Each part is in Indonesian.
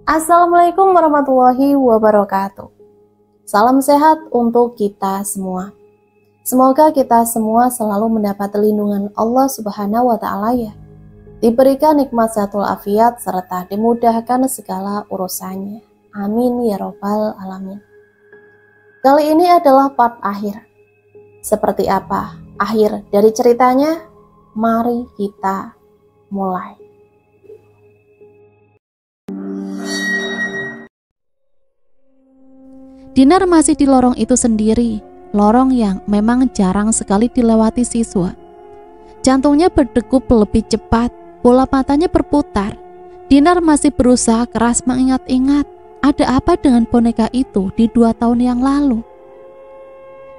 Assalamualaikum warahmatullahi wabarakatuh. Salam sehat untuk kita semua. Semoga kita semua selalu mendapat lindungan Allah Subhanahu wa Ta'ala ya. Diberikan nikmat sehatul afiat serta dimudahkan segala urusannya. Amin ya Rabbal alamin. Kali ini adalah part akhir. Seperti apa akhir dari ceritanya? Mari kita mulai. Dinar masih di lorong itu sendiri, lorong yang memang jarang sekali dilewati siswa. Jantungnya berdegup lebih cepat, bola matanya berputar. Dinar masih berusaha keras mengingat-ingat ada apa dengan boneka itu di 2 tahun yang lalu.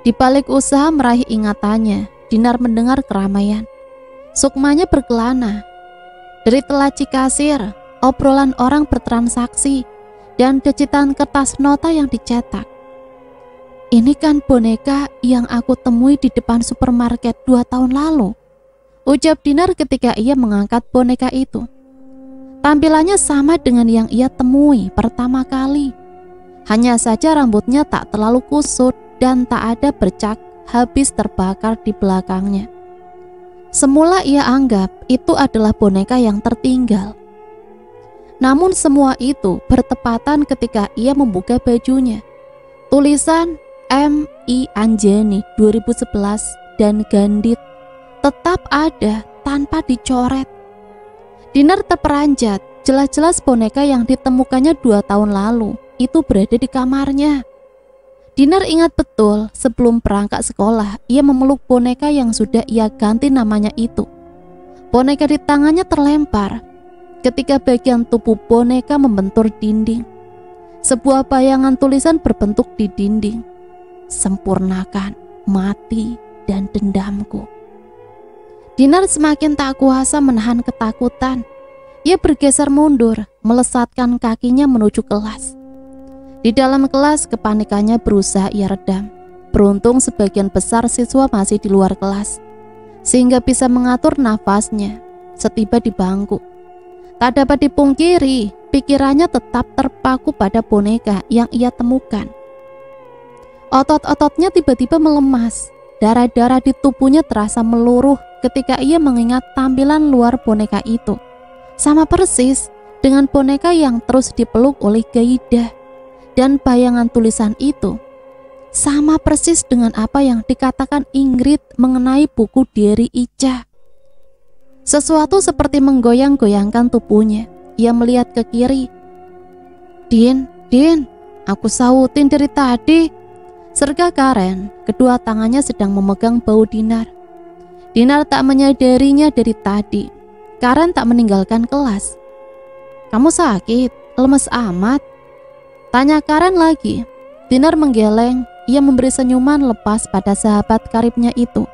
Di balik usaha meraih ingatannya, Dinar mendengar keramaian. Sukmanya berkelana. Dari telaci kasir, obrolan orang bertransaksi, dan decitan kertas nota yang dicetak. Ini kan boneka yang aku temui di depan supermarket 2 tahun lalu, ucap Dinar ketika ia mengangkat boneka itu. Tampilannya sama dengan yang ia temui pertama kali. Hanya saja rambutnya tak terlalu kusut dan tak ada bercak habis terbakar di belakangnya. Semula ia anggap itu adalah boneka yang tertinggal. Namun semua itu bertepatan ketika ia membuka bajunya. Tulisan M.I. Anjani 2011 dan Gandit tetap ada tanpa dicoret. Dinar terperanjat, jelas-jelas boneka yang ditemukannya 2 tahun lalu itu berada di kamarnya. Dinar ingat betul sebelum berangkat sekolah ia memeluk boneka yang sudah ia ganti namanya itu. Boneka di tangannya terlempar ketika bagian tubuh boneka membentur dinding. Sebuah bayangan tulisan berbentuk di dinding. Sempurnakan, mati, dan dendamku. Dinar semakin tak kuasa menahan ketakutan. Ia bergeser mundur, melesatkan kakinya menuju kelas. Di dalam kelas kepanikannya berusaha ia redam. Beruntung sebagian besar siswa masih di luar kelas, sehingga bisa mengatur nafasnya setiba di bangku. Tak dapat dipungkiri, pikirannya tetap terpaku pada boneka yang ia temukan. Otot-ototnya tiba-tiba melemas, darah-darah di tubuhnya terasa meluruh ketika ia mengingat tampilan luar boneka itu. Sama persis dengan boneka yang terus dipeluk oleh Gaidah, dan bayangan tulisan itu sama persis dengan apa yang dikatakan Ingrid mengenai buku Diary Ica. Sesuatu seperti menggoyang-goyangkan tubuhnya. Ia melihat ke kiri. Din, aku sautin dari tadi, serga Karen. Kedua tangannya sedang memegang bahu Dinar. Dinar tak menyadarinya dari tadi. Karen tak meninggalkan kelas. Kamu sakit? Lemes amat? Tanya Karen lagi. Dinar menggeleng. Ia memberi senyuman lepas pada sahabat karibnya itu.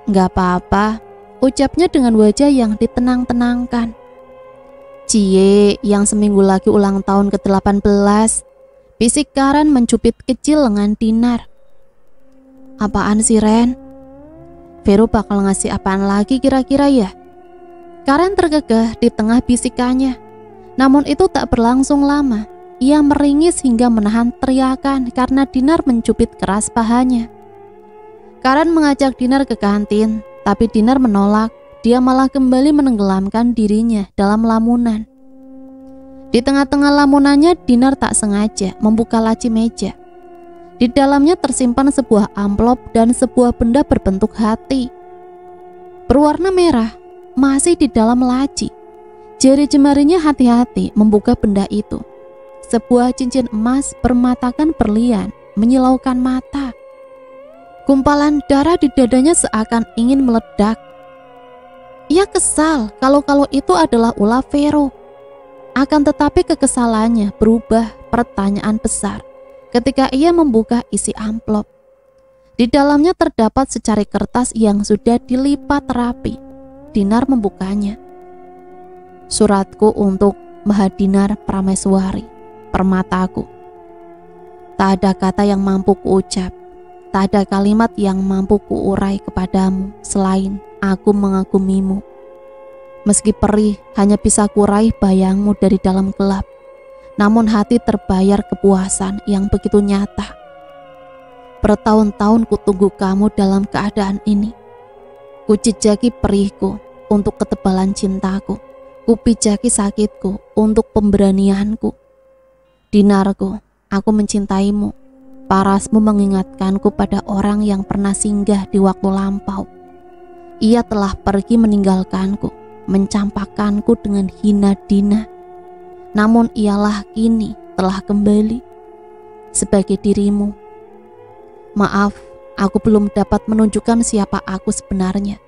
Gak apa-apa, ucapnya dengan wajah yang ditenang-tenangkan. Cie, yang seminggu lagi ulang tahun ke-18, bisik Karen mencubit kecil lengan Dinar. Apaan sih Ren? Vero bakal ngasih apaan lagi kira-kira ya? Karen tergegah di tengah bisikannya. Namun itu tak berlangsung lama. Ia meringis hingga menahan teriakan karena Dinar mencubit keras pahanya. Karen mengajak Dinar ke kantin, tapi Dinar menolak. Dia malah kembali menenggelamkan dirinya dalam lamunan. Di tengah-tengah lamunannya, Dinar tak sengaja membuka laci meja. Di dalamnya tersimpan sebuah amplop dan sebuah benda berbentuk hati. Berwarna merah, masih di dalam laci. Jari jemarinya hati-hati membuka benda itu. Sebuah cincin emas bermatakan berlian, menyilaukan mata. Gumpalan darah di dadanya seakan ingin meledak. Ia kesal kalau itu adalah ulah Vero. Akan tetapi kekesalannya berubah pertanyaan besar ketika ia membuka isi amplop. Di dalamnya terdapat secari kertas yang sudah dilipat rapi. Dinar membukanya. Suratku untuk Mahadinar Prameswari, permataku. Tak ada kata yang mampu kuucap. Tak ada kalimat yang mampu kuurai kepadamu selain aku mengagumimu. Meski perih hanya bisa kuraih bayangmu dari dalam gelap. namun hati terbayar kepuasan yang begitu nyata. Bertahun-tahun kutunggu kamu dalam keadaan ini. Kujejaki perihku untuk ketebalan cintaku. Kupijaki sakitku untuk pemberanianku. Dinarku, aku mencintaimu. Parasmu mengingatkanku pada orang yang pernah singgah di waktu lampau. Ia telah pergi meninggalkanku, mencampakkanku dengan hina dina. Namun ialah kini telah kembali sebagai dirimu. Maaf, aku belum dapat menunjukkan siapa aku sebenarnya.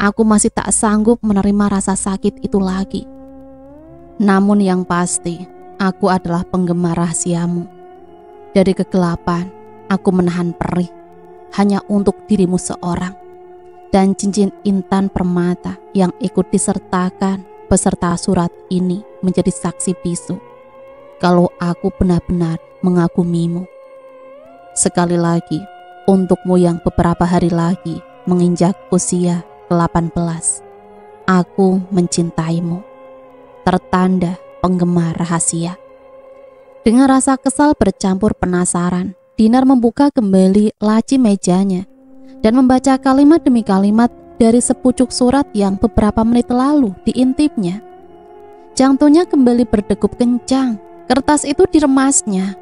Aku masih tak sanggup menerima rasa sakit itu lagi. Namun yang pasti, aku adalah penggemar rahasiamu. Dari kegelapan, aku menahan perih hanya untuk dirimu seorang. Dan cincin intan permata yang ikut disertakan beserta surat ini menjadi saksi bisu kalau aku benar-benar mengagumimu. Sekali lagi, untukmu yang beberapa hari lagi menginjak usia ke-18, aku mencintaimu. Tertanda penggemar rahasia. Dengan rasa kesal bercampur penasaran, Dinar membuka kembali laci mejanya dan membaca kalimat demi kalimat dari sepucuk surat yang beberapa menit lalu diintipnya. Jantungnya kembali berdegup kencang. Kertas itu diremasnya.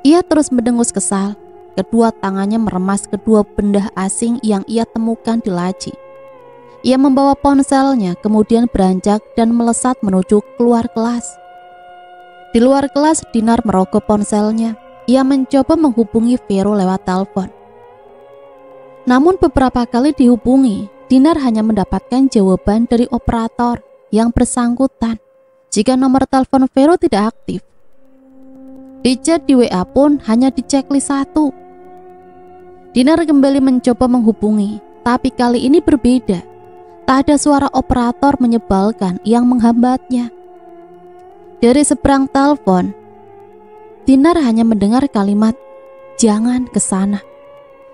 Ia terus mendengus kesal. Kedua tangannya meremas kedua benda asing yang ia temukan di laci. Ia membawa ponselnya, kemudian beranjak dan melesat menuju keluar kelas. Di luar kelas, Dinar merogoh ponselnya. Ia mencoba menghubungi Vero lewat telepon. Namun beberapa kali dihubungi, Dinar hanya mendapatkan jawaban dari operator yang bersangkutan jika nomor telepon Vero tidak aktif. Di chat di WA pun hanya di checklist 1. Dinar kembali mencoba menghubungi, tapi kali ini berbeda. Tak ada suara operator menyebalkan yang menghambatnya. Dari seberang telepon, Dinar hanya mendengar kalimat, "Jangan ke sana."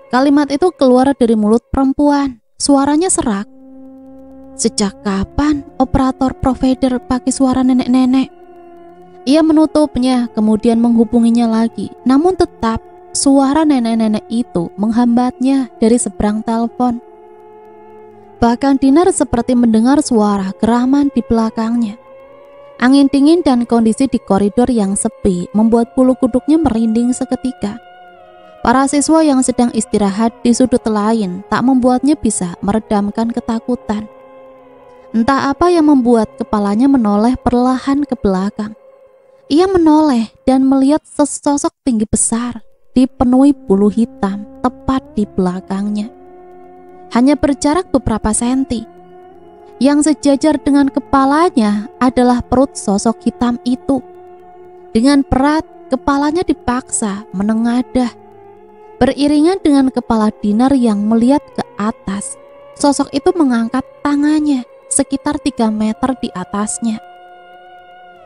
Kalimat itu keluar dari mulut perempuan. Suaranya serak. Sejak kapan operator provider pakai suara nenek-nenek? Ia menutupnya, kemudian menghubunginya lagi. Namun tetap suara nenek-nenek itu menghambatnya dari seberang telepon. Bahkan Dinar seperti mendengar suara geraman di belakangnya. Angin dingin dan kondisi di koridor yang sepi membuat bulu kuduknya merinding seketika. Para siswa yang sedang istirahat di sudut lain tak membuatnya bisa meredamkan ketakutan. Entah apa yang membuat kepalanya menoleh perlahan ke belakang. Ia menoleh dan melihat sesosok tinggi besar dipenuhi bulu hitam tepat di belakangnya. Hanya berjarak beberapa senti. Yang sejajar dengan kepalanya adalah perut sosok hitam itu. Dengan berat, kepalanya dipaksa menengadah. Beriringan dengan kepala Dinar yang melihat ke atas, sosok itu mengangkat tangannya sekitar 3 meter di atasnya.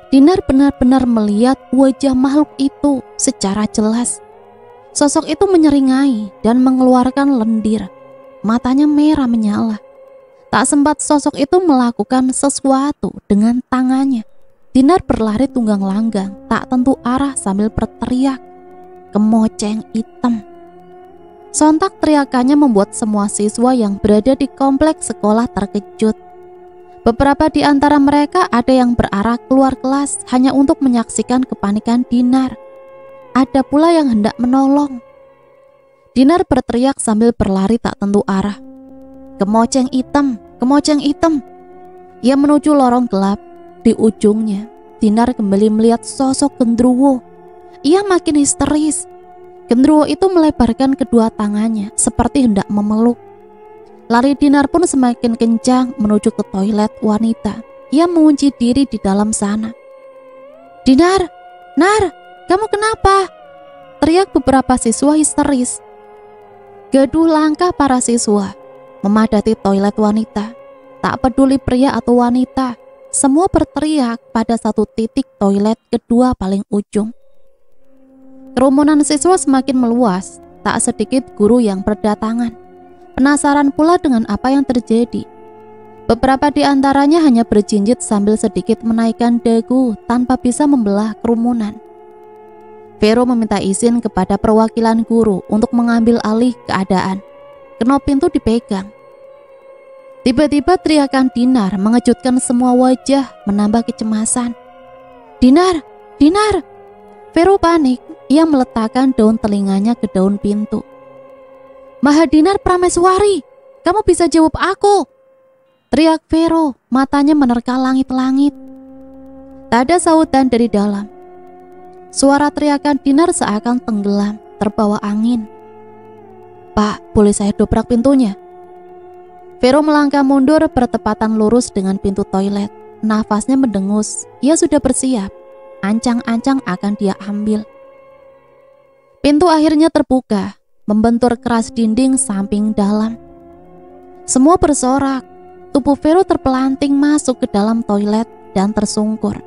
Dinar benar-benar melihat wajah makhluk itu secara jelas. Sosok itu menyeringai dan mengeluarkan lendir. Matanya merah menyala. Tak sempat sosok itu melakukan sesuatu dengan tangannya. Dinar berlari tunggang langgang, tak tentu arah sambil berteriak, "Kemoceng hitam!" Sontak teriakannya membuat semua siswa yang berada di kompleks sekolah terkejut. Beberapa di antara mereka ada yang berarah keluar kelas hanya untuk menyaksikan kepanikan Dinar. Ada pula yang hendak menolong. Dinar berteriak sambil berlari tak tentu arah. "Kemoceng hitam! Kemoceng hitam!" Ia menuju lorong gelap. Di ujungnya, Dinar kembali melihat sosok Gendruwo. Ia makin histeris. Gendruwo itu melebarkan kedua tangannya seperti hendak memeluk. Lari Dinar pun semakin kencang menuju ke toilet wanita. Ia mengunci diri di dalam sana. "Dinar! Nar! Kamu kenapa?" teriak beberapa siswa histeris. Gaduh langkah para siswa memadati toilet wanita. Tak peduli pria atau wanita, semua berteriak pada satu titik toilet kedua paling ujung. Kerumunan siswa semakin meluas, tak sedikit guru yang berdatangan. Penasaran pula dengan apa yang terjadi. Beberapa di antaranya hanya berjinjit sambil sedikit menaikkan dagu tanpa bisa membelah kerumunan. Vero meminta izin kepada perwakilan guru untuk mengambil alih keadaan. Kenop pintu dipegang. Tiba-tiba teriakan Dinar mengejutkan semua wajah, menambah kecemasan. Dinar! Dinar! Vero panik. Ia meletakkan daun telinganya ke daun pintu. Mahadinar Prameswari, kamu bisa jawab aku! Teriak Vero, matanya menerka langit-langit. Tak ada sautan dari dalam. Suara teriakan Dinar seakan tenggelam, terbawa angin. Pak, boleh saya dobrak pintunya? Vero melangkah mundur bertepatan lurus dengan pintu toilet. Nafasnya mendengus, ia sudah bersiap. Ancang-ancang akan dia ambil. Pintu akhirnya terbuka, membentur keras dinding samping dalam. Semua bersorak. Tubuh Vero terpelanting masuk ke dalam toilet dan tersungkur.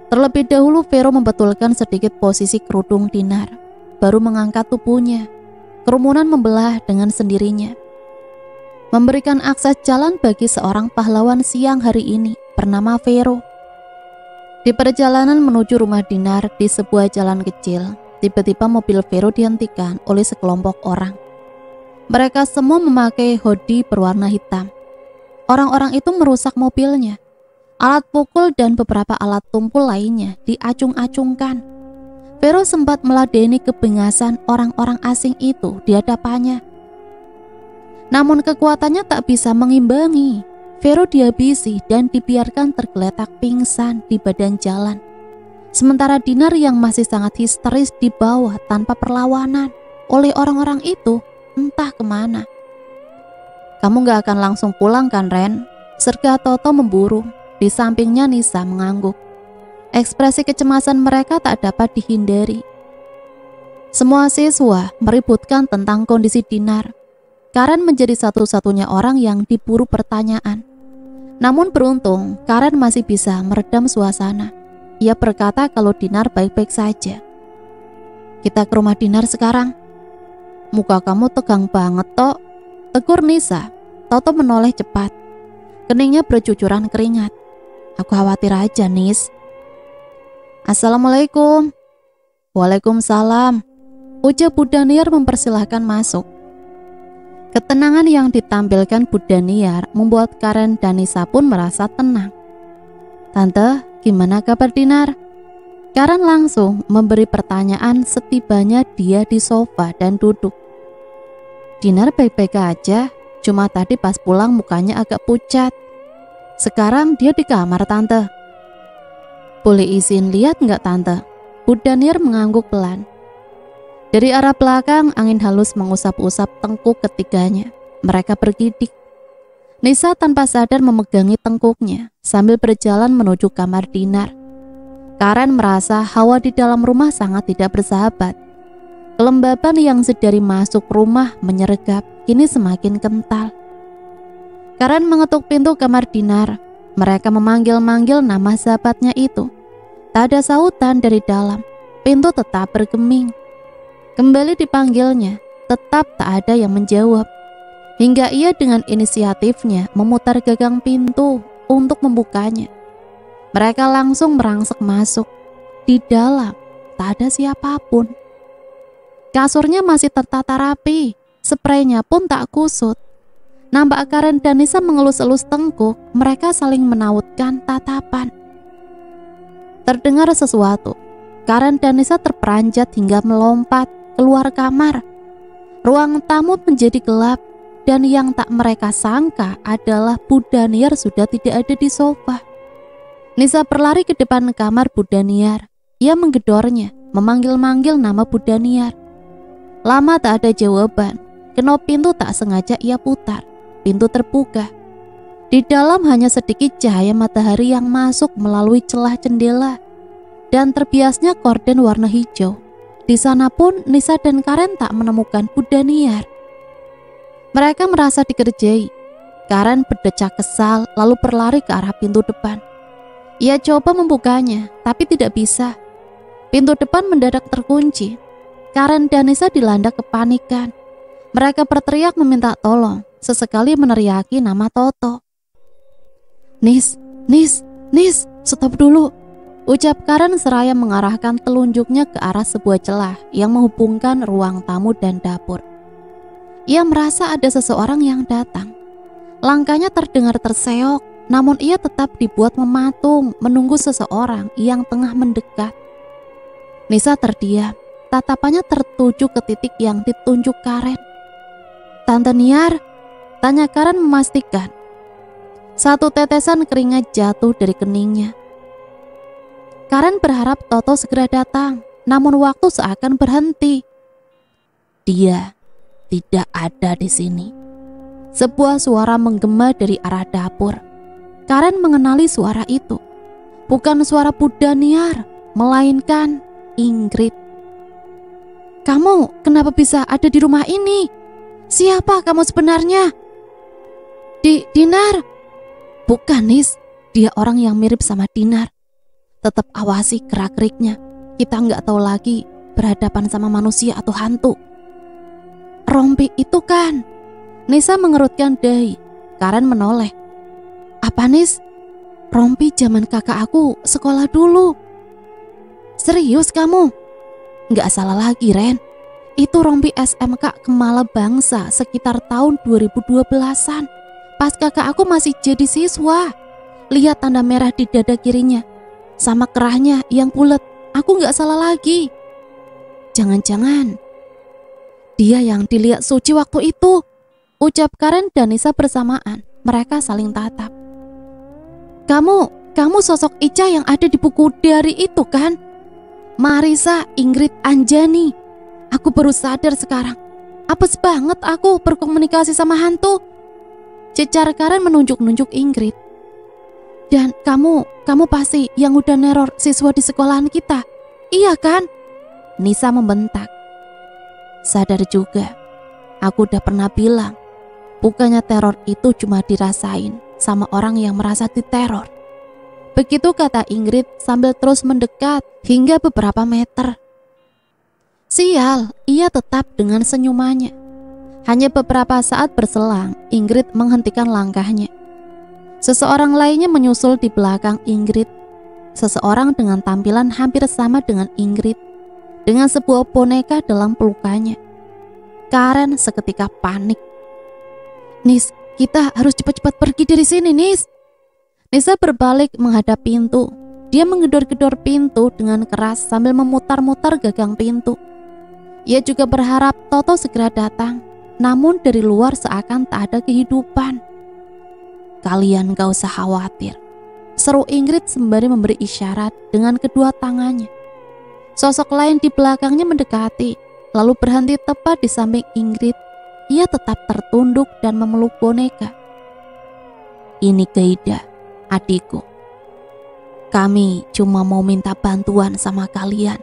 Terlebih dahulu Vero membetulkan sedikit posisi kerudung Dinar, baru mengangkat tubuhnya. Kerumunan membelah dengan sendirinya, memberikan akses jalan bagi seorang pahlawan siang hari ini bernama Vero. Di perjalanan menuju rumah Dinar di sebuah jalan kecil, tiba-tiba mobil Vero dihentikan oleh sekelompok orang. Mereka semua memakai hoodie berwarna hitam. Orang-orang itu merusak mobilnya. Alat pukul dan beberapa alat tumpul lainnya diacung-acungkan. Vero sempat meladeni kebengasan orang-orang asing itu di hadapannya. Namun kekuatannya tak bisa mengimbangi. Vero dihabisi dan dibiarkan tergeletak pingsan di badan jalan. Sementara Dinar yang masih sangat histeris dibawa tanpa perlawanan oleh orang-orang itu entah kemana. Kamu gak akan langsung pulang kan, Ren? Serga Toto memburu. Di sampingnya Nisa mengangguk. Ekspresi kecemasan mereka tak dapat dihindari. Semua siswa meributkan tentang kondisi Dinar. Karen menjadi satu-satunya orang yang diburu pertanyaan. Namun beruntung, Karen masih bisa meredam suasana. Ia berkata kalau Dinar baik-baik saja. Kita ke rumah Dinar sekarang. Muka kamu tegang banget, Tok, tegur Nisa. Toto menoleh cepat. Keningnya bercucuran keringat. Aku khawatir aja, Nis. Assalamualaikum. Waalaikumsalam. Ujar Bu Daniar mempersilahkan masuk. Ketenangan yang ditampilkan Bu Daniar membuat Karen dan Nisa pun merasa tenang. Tante, gimana kabar Dinar? Karen langsung memberi pertanyaan setibanya dia di sofa dan duduk. Dinar baik-baik aja, cuma tadi pas pulang mukanya agak pucat. Sekarang dia di kamar Tante. Boleh izin lihat nggak Tante? Bu Daniar mengangguk pelan. Dari arah belakang angin halus mengusap-usap tengkuk ketiganya. Mereka bergidik. Nisa tanpa sadar memegangi tengkuknya sambil berjalan menuju kamar Dinar. Karen merasa hawa di dalam rumah sangat tidak bersahabat. Kelembaban yang sedari masuk rumah menyeregap kini semakin kental. Karen mengetuk pintu kamar Dinar. Mereka memanggil-manggil nama sahabatnya itu. Tak ada sautan dari dalam. Pintu tetap bergeming. Kembali dipanggilnya, tetap tak ada yang menjawab. Hingga ia dengan inisiatifnya memutar gagang pintu untuk membukanya. Mereka langsung merangsek masuk. Di dalam tak ada siapapun. Kasurnya masih tertata rapi, spraynya pun tak kusut. Nampak Karen dan Nisa mengelus-elus tengkuk, mereka saling menautkan tatapan. Terdengar sesuatu. Karen dan Nisa terperanjat hingga melompat keluar kamar. Ruang tamu menjadi gelap dan yang tak mereka sangka adalah Bu Daniar sudah tidak ada di sofa. Nisa berlari ke depan kamar Bu Daniar. Ia menggedornya, memanggil-manggil nama Bu Daniar. Lama tak ada jawaban. Kenop pintu tak sengaja ia putar. Pintu terbuka. Di dalam hanya sedikit cahaya matahari yang masuk melalui celah jendela dan terbiasnya korden warna hijau. Di sana pun Nisa dan Karen tak menemukan Bu Daniar. Mereka merasa dikerjai. Karen berdecak kesal lalu berlari ke arah pintu depan. Ia coba membukanya, tapi tidak bisa. Pintu depan mendadak terkunci. Karen dan Nisa dilanda kepanikan. Mereka berteriak meminta tolong, sesekali meneriaki nama Toto. Nis, stop dulu. Ucap Karen seraya mengarahkan telunjuknya ke arah sebuah celah yang menghubungkan ruang tamu dan dapur. Ia merasa ada seseorang yang datang. Langkahnya terdengar terseok, namun ia tetap dibuat mematung menunggu seseorang yang tengah mendekat. Nisa terdiam, tatapannya tertuju ke titik yang ditunjuk Karen. "Tante Niar?" tanya Karen memastikan. Satu tetesan keringat jatuh dari keningnya. Karen berharap Toto segera datang, namun waktu seakan berhenti. "Dia tidak ada di sini." Sebuah suara menggema dari arah dapur. Karen mengenali suara itu. Bukan suara Buddha Niar, melainkan Ingrid. "Kamu kenapa bisa ada di rumah ini? Siapa kamu sebenarnya?" Dinar." "Bukan, Nis, dia orang yang mirip sama Dinar. Tetap awasi gerak-geriknya. Kita nggak tahu lagi berhadapan sama manusia atau hantu." "Rompi itu kan?" Nisa mengerutkan dahi. Karen menoleh. "Apa, Nis?" "Rompi zaman kakak aku sekolah dulu." "Serius kamu?" "Nggak salah lagi, Ren. Itu rompi SMK Kemala Bangsa sekitar tahun 2012-an. Pas kakak aku masih jadi siswa. Lihat tanda merah di dada kirinya, sama kerahnya yang bulat. Aku nggak salah lagi." "Jangan-jangan dia yang dilihat Suci waktu itu," ucap Karen dan Nisa bersamaan. Mereka saling tatap. Kamu sosok Ica yang ada di buku diari itu kan? Marisa Ingrid Anjani. Aku baru sadar sekarang. Apes banget aku berkomunikasi sama hantu." Cecar Karen menunjuk-nunjuk Ingrid. "Dan kamu pasti yang udah neror siswa di sekolahan kita, iya kan?" Nisa membentak. "Sadar juga, aku udah pernah bilang, bukannya teror itu cuma dirasain sama orang yang merasa diteror." Begitu kata Ingrid sambil terus mendekat hingga beberapa meter. Sial, ia tetap dengan senyumannya. Hanya beberapa saat berselang, Ingrid menghentikan langkahnya. Seseorang lainnya menyusul di belakang Ingrid. Seseorang dengan tampilan hampir sama dengan Ingrid, dengan sebuah boneka dalam pelukannya. Karen seketika panik. "Nis, kita harus cepat-cepat pergi dari sini, Nis." Nisa berbalik menghadap pintu. Dia menggedor-gedor pintu dengan keras sambil memutar-mutar gagang pintu. Ia juga berharap Toto segera datang, namun dari luar seakan tak ada kehidupan. "Kalian gak usah khawatir," seru Ingrid sembari memberi isyarat dengan kedua tangannya. Sosok lain di belakangnya mendekati, lalu berhenti tepat di samping Ingrid. Ia tetap tertunduk dan memeluk boneka. "Ini Gaida, adikku. Kami cuma mau minta bantuan sama kalian."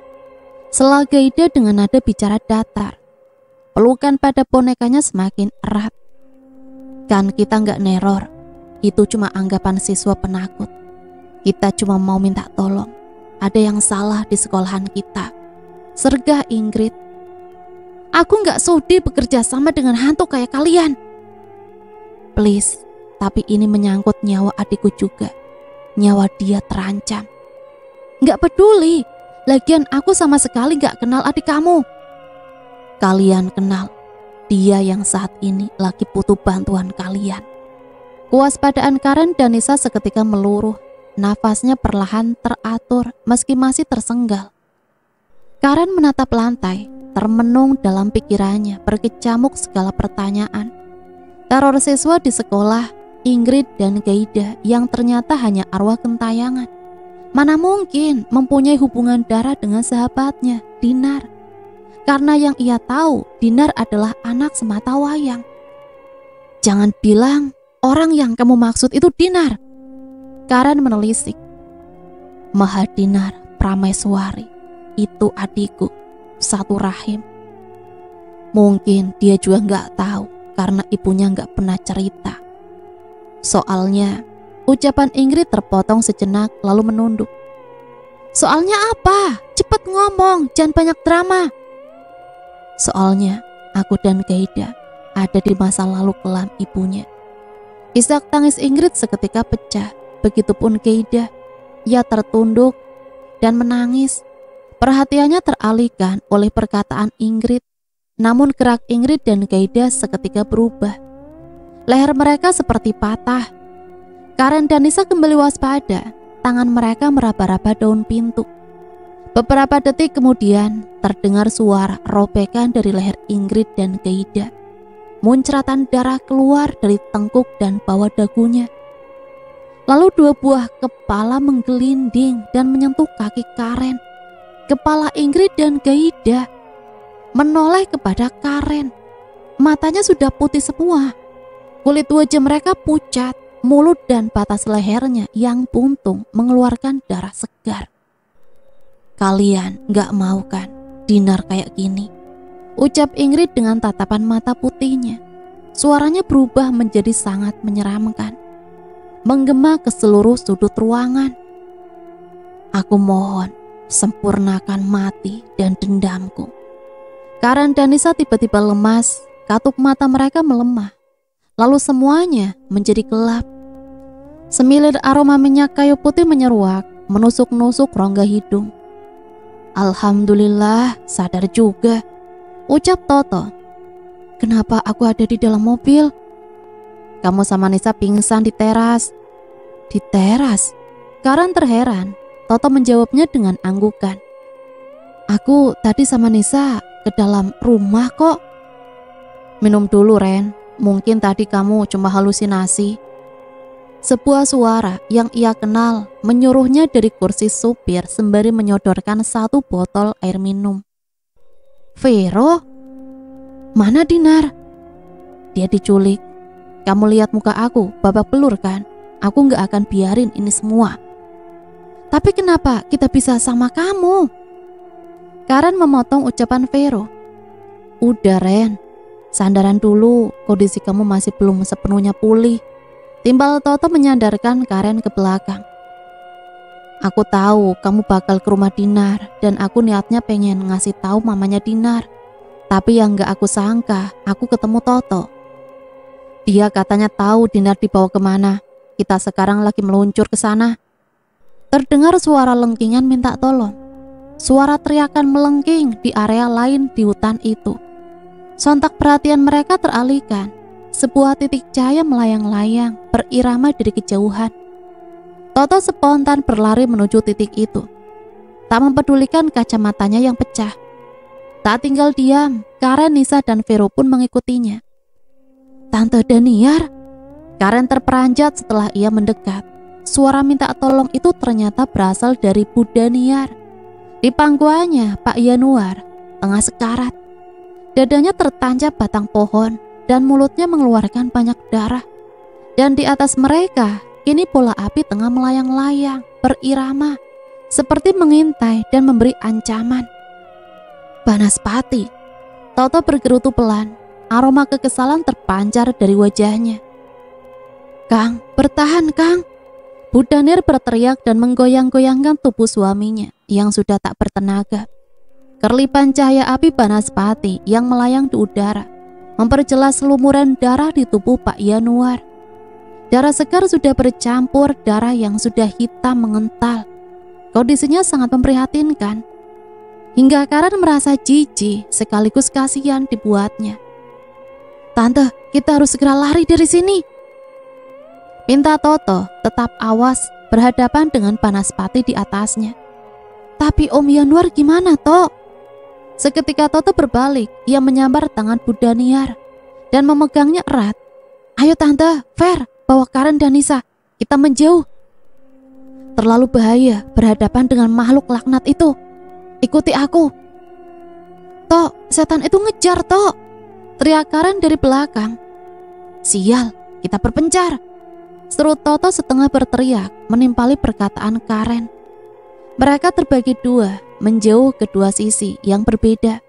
Sela Gaida dengan nada bicara datar. Pelukan pada bonekanya semakin erat. "Kan kita nggak neror, itu cuma anggapan siswa penakut. Kita cuma mau minta tolong. Ada yang salah di sekolahan kita," sergah Ingrid. "Aku nggak sudi bekerja sama dengan hantu kayak kalian." "Please, tapi ini menyangkut nyawa adikku juga. Nyawa dia terancam." "Nggak peduli. Lagian aku sama sekali gak kenal adik kamu." "Kalian kenal. Dia yang saat ini lagi butuh bantuan kalian." Kewaspadaan Karen dan Nisa seketika meluruh. Nafasnya perlahan teratur meski masih tersenggal. Karen menatap lantai, termenung dalam pikirannya berkecamuk segala pertanyaan. Teror siswa di sekolah, Ingrid dan Gaida yang ternyata hanya arwah gentayangan. Mana mungkin mempunyai hubungan darah dengan sahabatnya, Dinar. Karena yang ia tahu, Dinar adalah anak sematawayang. "Jangan bilang orang yang kamu maksud itu Dinar." Karen menelisik. "Mahadinar Prameswari, itu adikku, satu rahim. Mungkin dia juga gak tahu karena ibunya gak pernah cerita. Soalnya," ucapan Ingrid terpotong sejenak lalu menunduk. "Soalnya apa? Cepet ngomong, jangan banyak drama." "Soalnya aku dan Gaida ada di masa lalu kelam ibunya." Isak tangis Ingrid seketika pecah. begitupun Keida. Ia tertunduk dan menangis. Perhatiannya teralihkan oleh perkataan Ingrid. Namun gerak Ingrid dan Keida seketika berubah. Leher mereka seperti patah. Karen dan Nisa kembali waspada. Tangan mereka meraba-raba daun pintu. Beberapa detik kemudian terdengar suara robekan dari leher Ingrid dan Keida. Muncratan darah keluar dari tengkuk dan bawah dagunya. Lalu 2 buah kepala menggelinding dan menyentuh kaki Karen. Kepala Ingrid dan Keida menoleh kepada Karen. Matanya sudah putih semua. Kulit wajah mereka pucat, mulut dan batas lehernya yang buntung mengeluarkan darah segar. "Kalian gak mau kan Dinar kayak gini?" ucap Ingrid dengan tatapan mata putihnya. Suaranya berubah menjadi sangat menyeramkan, menggema ke seluruh sudut ruangan. "Aku mohon, sempurnakan mati dan dendamku." Karen dan Nisa tiba-tiba lemas, katup mata mereka melemah. Lalu semuanya menjadi gelap. Semilir aroma minyak kayu putih menyeruak, menusuk-nusuk rongga hidung. "Alhamdulillah, sadar juga," ucap Toto. "Kenapa aku ada di dalam mobil?" "Kamu sama Nisa pingsan di teras." "Di teras?" Karen terheran. Toto menjawabnya dengan anggukan. "Aku tadi sama Nisa ke dalam rumah kok." "Minum dulu, Ren. Mungkin tadi kamu cuma halusinasi." Sebuah suara yang ia kenal menyuruhnya dari kursi supir sembari menyodorkan 1 botol air minum. "Vero? Mana Dinar?" "Dia diculik. Kamu lihat muka aku, babak belur kan? Aku gak akan biarin ini semua." "Tapi kenapa kita bisa sama kamu?" Karen memotong ucapan Vero. "Udah Ren, sandaran dulu, kondisi kamu masih belum sepenuhnya pulih." Timbal Toto menyandarkan Karen ke belakang. "Aku tahu kamu bakal ke rumah Dinar dan aku niatnya pengen ngasih tahu mamanya Dinar. Tapi yang gak aku sangka, aku ketemu Toto. Dia katanya tahu Dinar dibawa kemana. Kita sekarang lagi meluncur ke sana." Terdengar suara lengkingan minta tolong. Suara teriakan melengking di area lain di hutan itu. Sontak perhatian mereka teralihkan. Sebuah titik cahaya melayang-layang berirama dari kejauhan. Toto spontan berlari menuju titik itu. Tak mempedulikan kacamatanya yang pecah. Tak tinggal diam, Karen, Nisa, dan Vero pun mengikutinya. "Tante Daniar?" Karen terperanjat setelah ia mendekat. Suara minta tolong itu ternyata berasal dari Bu Daniar. Di pangkuannya Pak Yanuar tengah sekarat. Dadanya tertancap batang pohon dan mulutnya mengeluarkan banyak darah. Dan di atas mereka, kini bola api tengah melayang-layang, berirama, seperti mengintai dan memberi ancaman. "Banaspati." Toto bergerutu pelan, aroma kekesalan terpancar dari wajahnya. "Kang, bertahan Kang." Bu Danir berteriak dan menggoyang-goyangkan tubuh suaminya yang sudah tak bertenaga. Kerlipan cahaya api Banaspati yang melayang di udara memperjelas lumuran darah di tubuh Pak Yanuar. Darah segar sudah bercampur darah yang sudah hitam mengental. Kondisinya sangat memprihatinkan. Hingga Karen merasa jijik sekaligus kasihan dibuatnya. "Tante, kita harus segera lari dari sini," minta Toto, tetap awas berhadapan dengan Banaspati di atasnya. "Tapi Om Yanuar gimana, Tok?" Seketika Toto berbalik, ia menyambar tangan Bu Daniar dan memegangnya erat. "Ayo Tante, Ver, bawa Karen dan Nisa, kita menjauh. Terlalu bahaya berhadapan dengan makhluk laknat itu. Ikuti aku." "Tok, setan itu ngejar, Tok," teriak Karen dari belakang. "Sial, kita berpencar," seru Toto setengah berteriak menimpali perkataan Karen. Mereka terbagi 2, menjauh ke 2 sisi yang berbeda.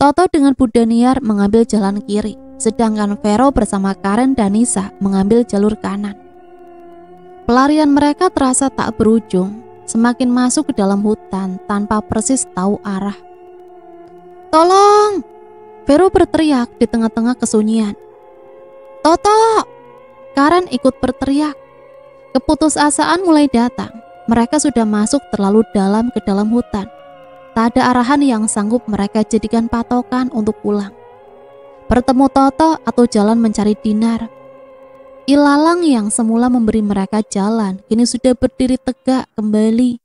Toto dengan Bu Daniar mengambil jalan kiri, sedangkan Vero bersama Karen dan Nisa mengambil jalur kanan. Pelarian mereka terasa tak berujung, semakin masuk ke dalam hutan tanpa persis tahu arah. "Tolong!" Vero berteriak di tengah-tengah kesunyian. "Toto!" Karen ikut berteriak. Keputusasaan mulai datang. Mereka sudah masuk terlalu dalam ke dalam hutan. Tak ada arahan yang sanggup mereka jadikan patokan untuk pulang. Bertemu Toto atau jalan mencari Dinar. Ilalang yang semula memberi mereka jalan kini sudah berdiri tegak kembali.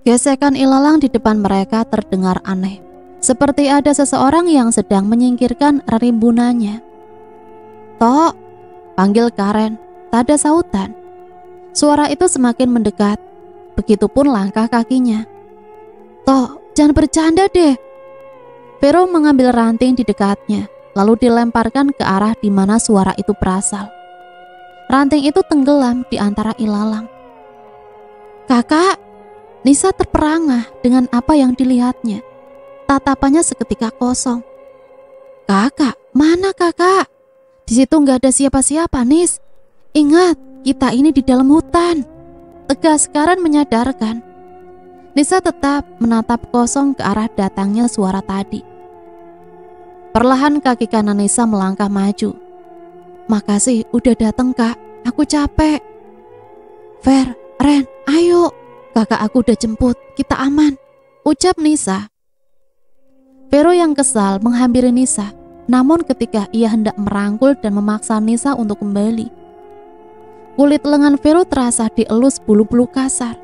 Gesekan ilalang di depan mereka terdengar aneh, seperti ada seseorang yang sedang menyingkirkan rimbunannya. "Tok," panggil Karen, tak ada sautan. Suara itu semakin mendekat, begitupun langkah kakinya. "Tok, jangan bercanda deh." Vero mengambil ranting di dekatnya, lalu dilemparkan ke arah di mana suara itu berasal. Ranting itu tenggelam di antara ilalang. "Kakak!" Nisa terperangah dengan apa yang dilihatnya. Tatapannya seketika kosong. "Kakak, mana kakak? Di situ nggak ada siapa-siapa, Nis. Ingat, kita ini di dalam hutan," tegas Karen menyadarkan. Nisa tetap menatap kosong ke arah datangnya suara tadi. Perlahan kaki kanan Nisa melangkah maju. "Makasih udah dateng kak, aku capek." "Ver, Ren, ayo, kakak aku udah jemput, kita aman," ucap Nisa. Vero yang kesal menghampiri Nisa, namun ketika ia hendak merangkul dan memaksa Nisa untuk kembali, kulit lengan Vero terasa dielus bulu-bulu kasar.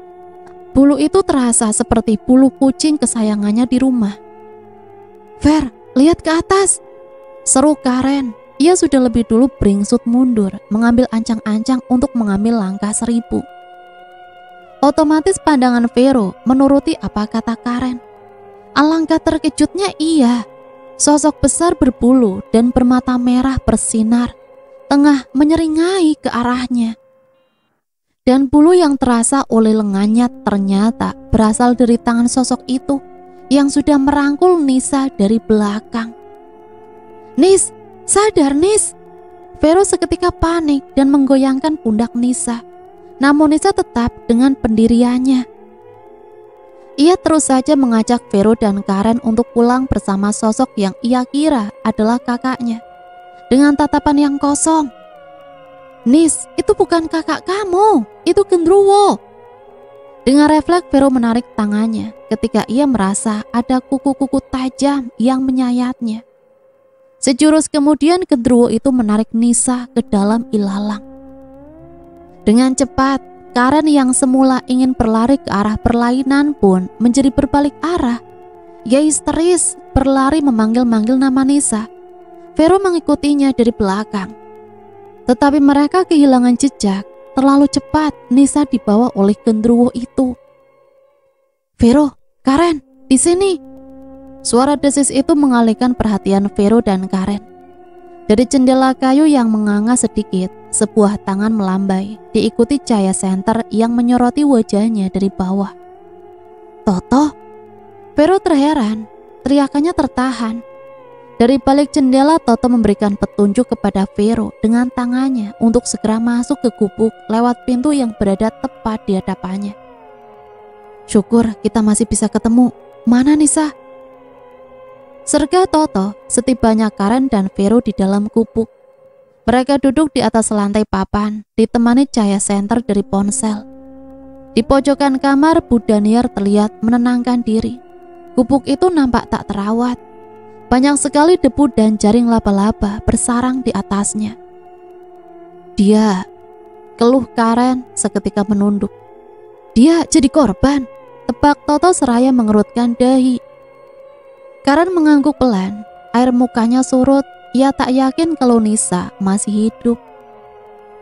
Bulu itu terasa seperti bulu kucing kesayangannya di rumah. "Ver, lihat ke atas," seru Karen. Ia sudah lebih dulu beringsut mundur, mengambil ancang-ancang untuk mengambil langkah 1000. Otomatis pandangan Vero menuruti apa kata Karen. Alangkah terkejutnya ia. Sosok besar berbulu dan bermata merah bersinar tengah menyeringai ke arahnya. Dan bulu yang terasa oleh lengannya ternyata berasal dari tangan sosok itu yang sudah merangkul Nisa dari belakang. "Nis, sadar Nis!" Vero seketika panik dan menggoyangkan pundak Nisa. Namun Nisa tetap dengan pendiriannya. Ia terus saja mengajak Vero dan Karen untuk pulang bersama sosok yang ia kira adalah kakaknya. Dengan tatapan yang kosong. "Nis, itu bukan kakak kamu, itu Gendruwo." Dengan refleks Vero menarik tangannya ketika ia merasa ada kuku-kuku tajam yang menyayatnya. Sejurus kemudian Gendruwo itu menarik Nisa ke dalam ilalang. Dengan cepat, Karen yang semula ingin berlari ke arah perlainan pun menjadi berbalik arah. Ia histeris berlari memanggil-manggil nama Nisa. Vero mengikutinya dari belakang. Tetapi mereka kehilangan jejak. Terlalu cepat Nisa dibawa oleh Gendruwo itu. "Vero, Karen, di sini." Suara desis itu mengalihkan perhatian Vero dan Karen. Dari jendela kayu yang menganga sedikit, sebuah tangan melambai, diikuti cahaya senter yang menyoroti wajahnya dari bawah. "Toto?" Vero terheran, teriakannya tertahan. Dari balik jendela, Toto memberikan petunjuk kepada Vero dengan tangannya untuk segera masuk ke gubuk lewat pintu yang berada tepat di hadapannya. "Syukur kita masih bisa ketemu. Mana Nisa?" Serga Toto setibanya Karen dan Vero di dalam gubuk. Mereka duduk di atas lantai papan, ditemani cahaya senter dari ponsel. Di pojokan kamar, Bu Daniar terlihat menenangkan diri. Gubuk itu nampak tak terawat. Banyak sekali debu dan jaring laba-laba bersarang di atasnya. "Dia," keluh Karen seketika menunduk. "Dia jadi korban," tebak Toto seraya mengerutkan dahi. Karen mengangguk pelan, air mukanya surut. Ia tak yakin kalau Nisa masih hidup.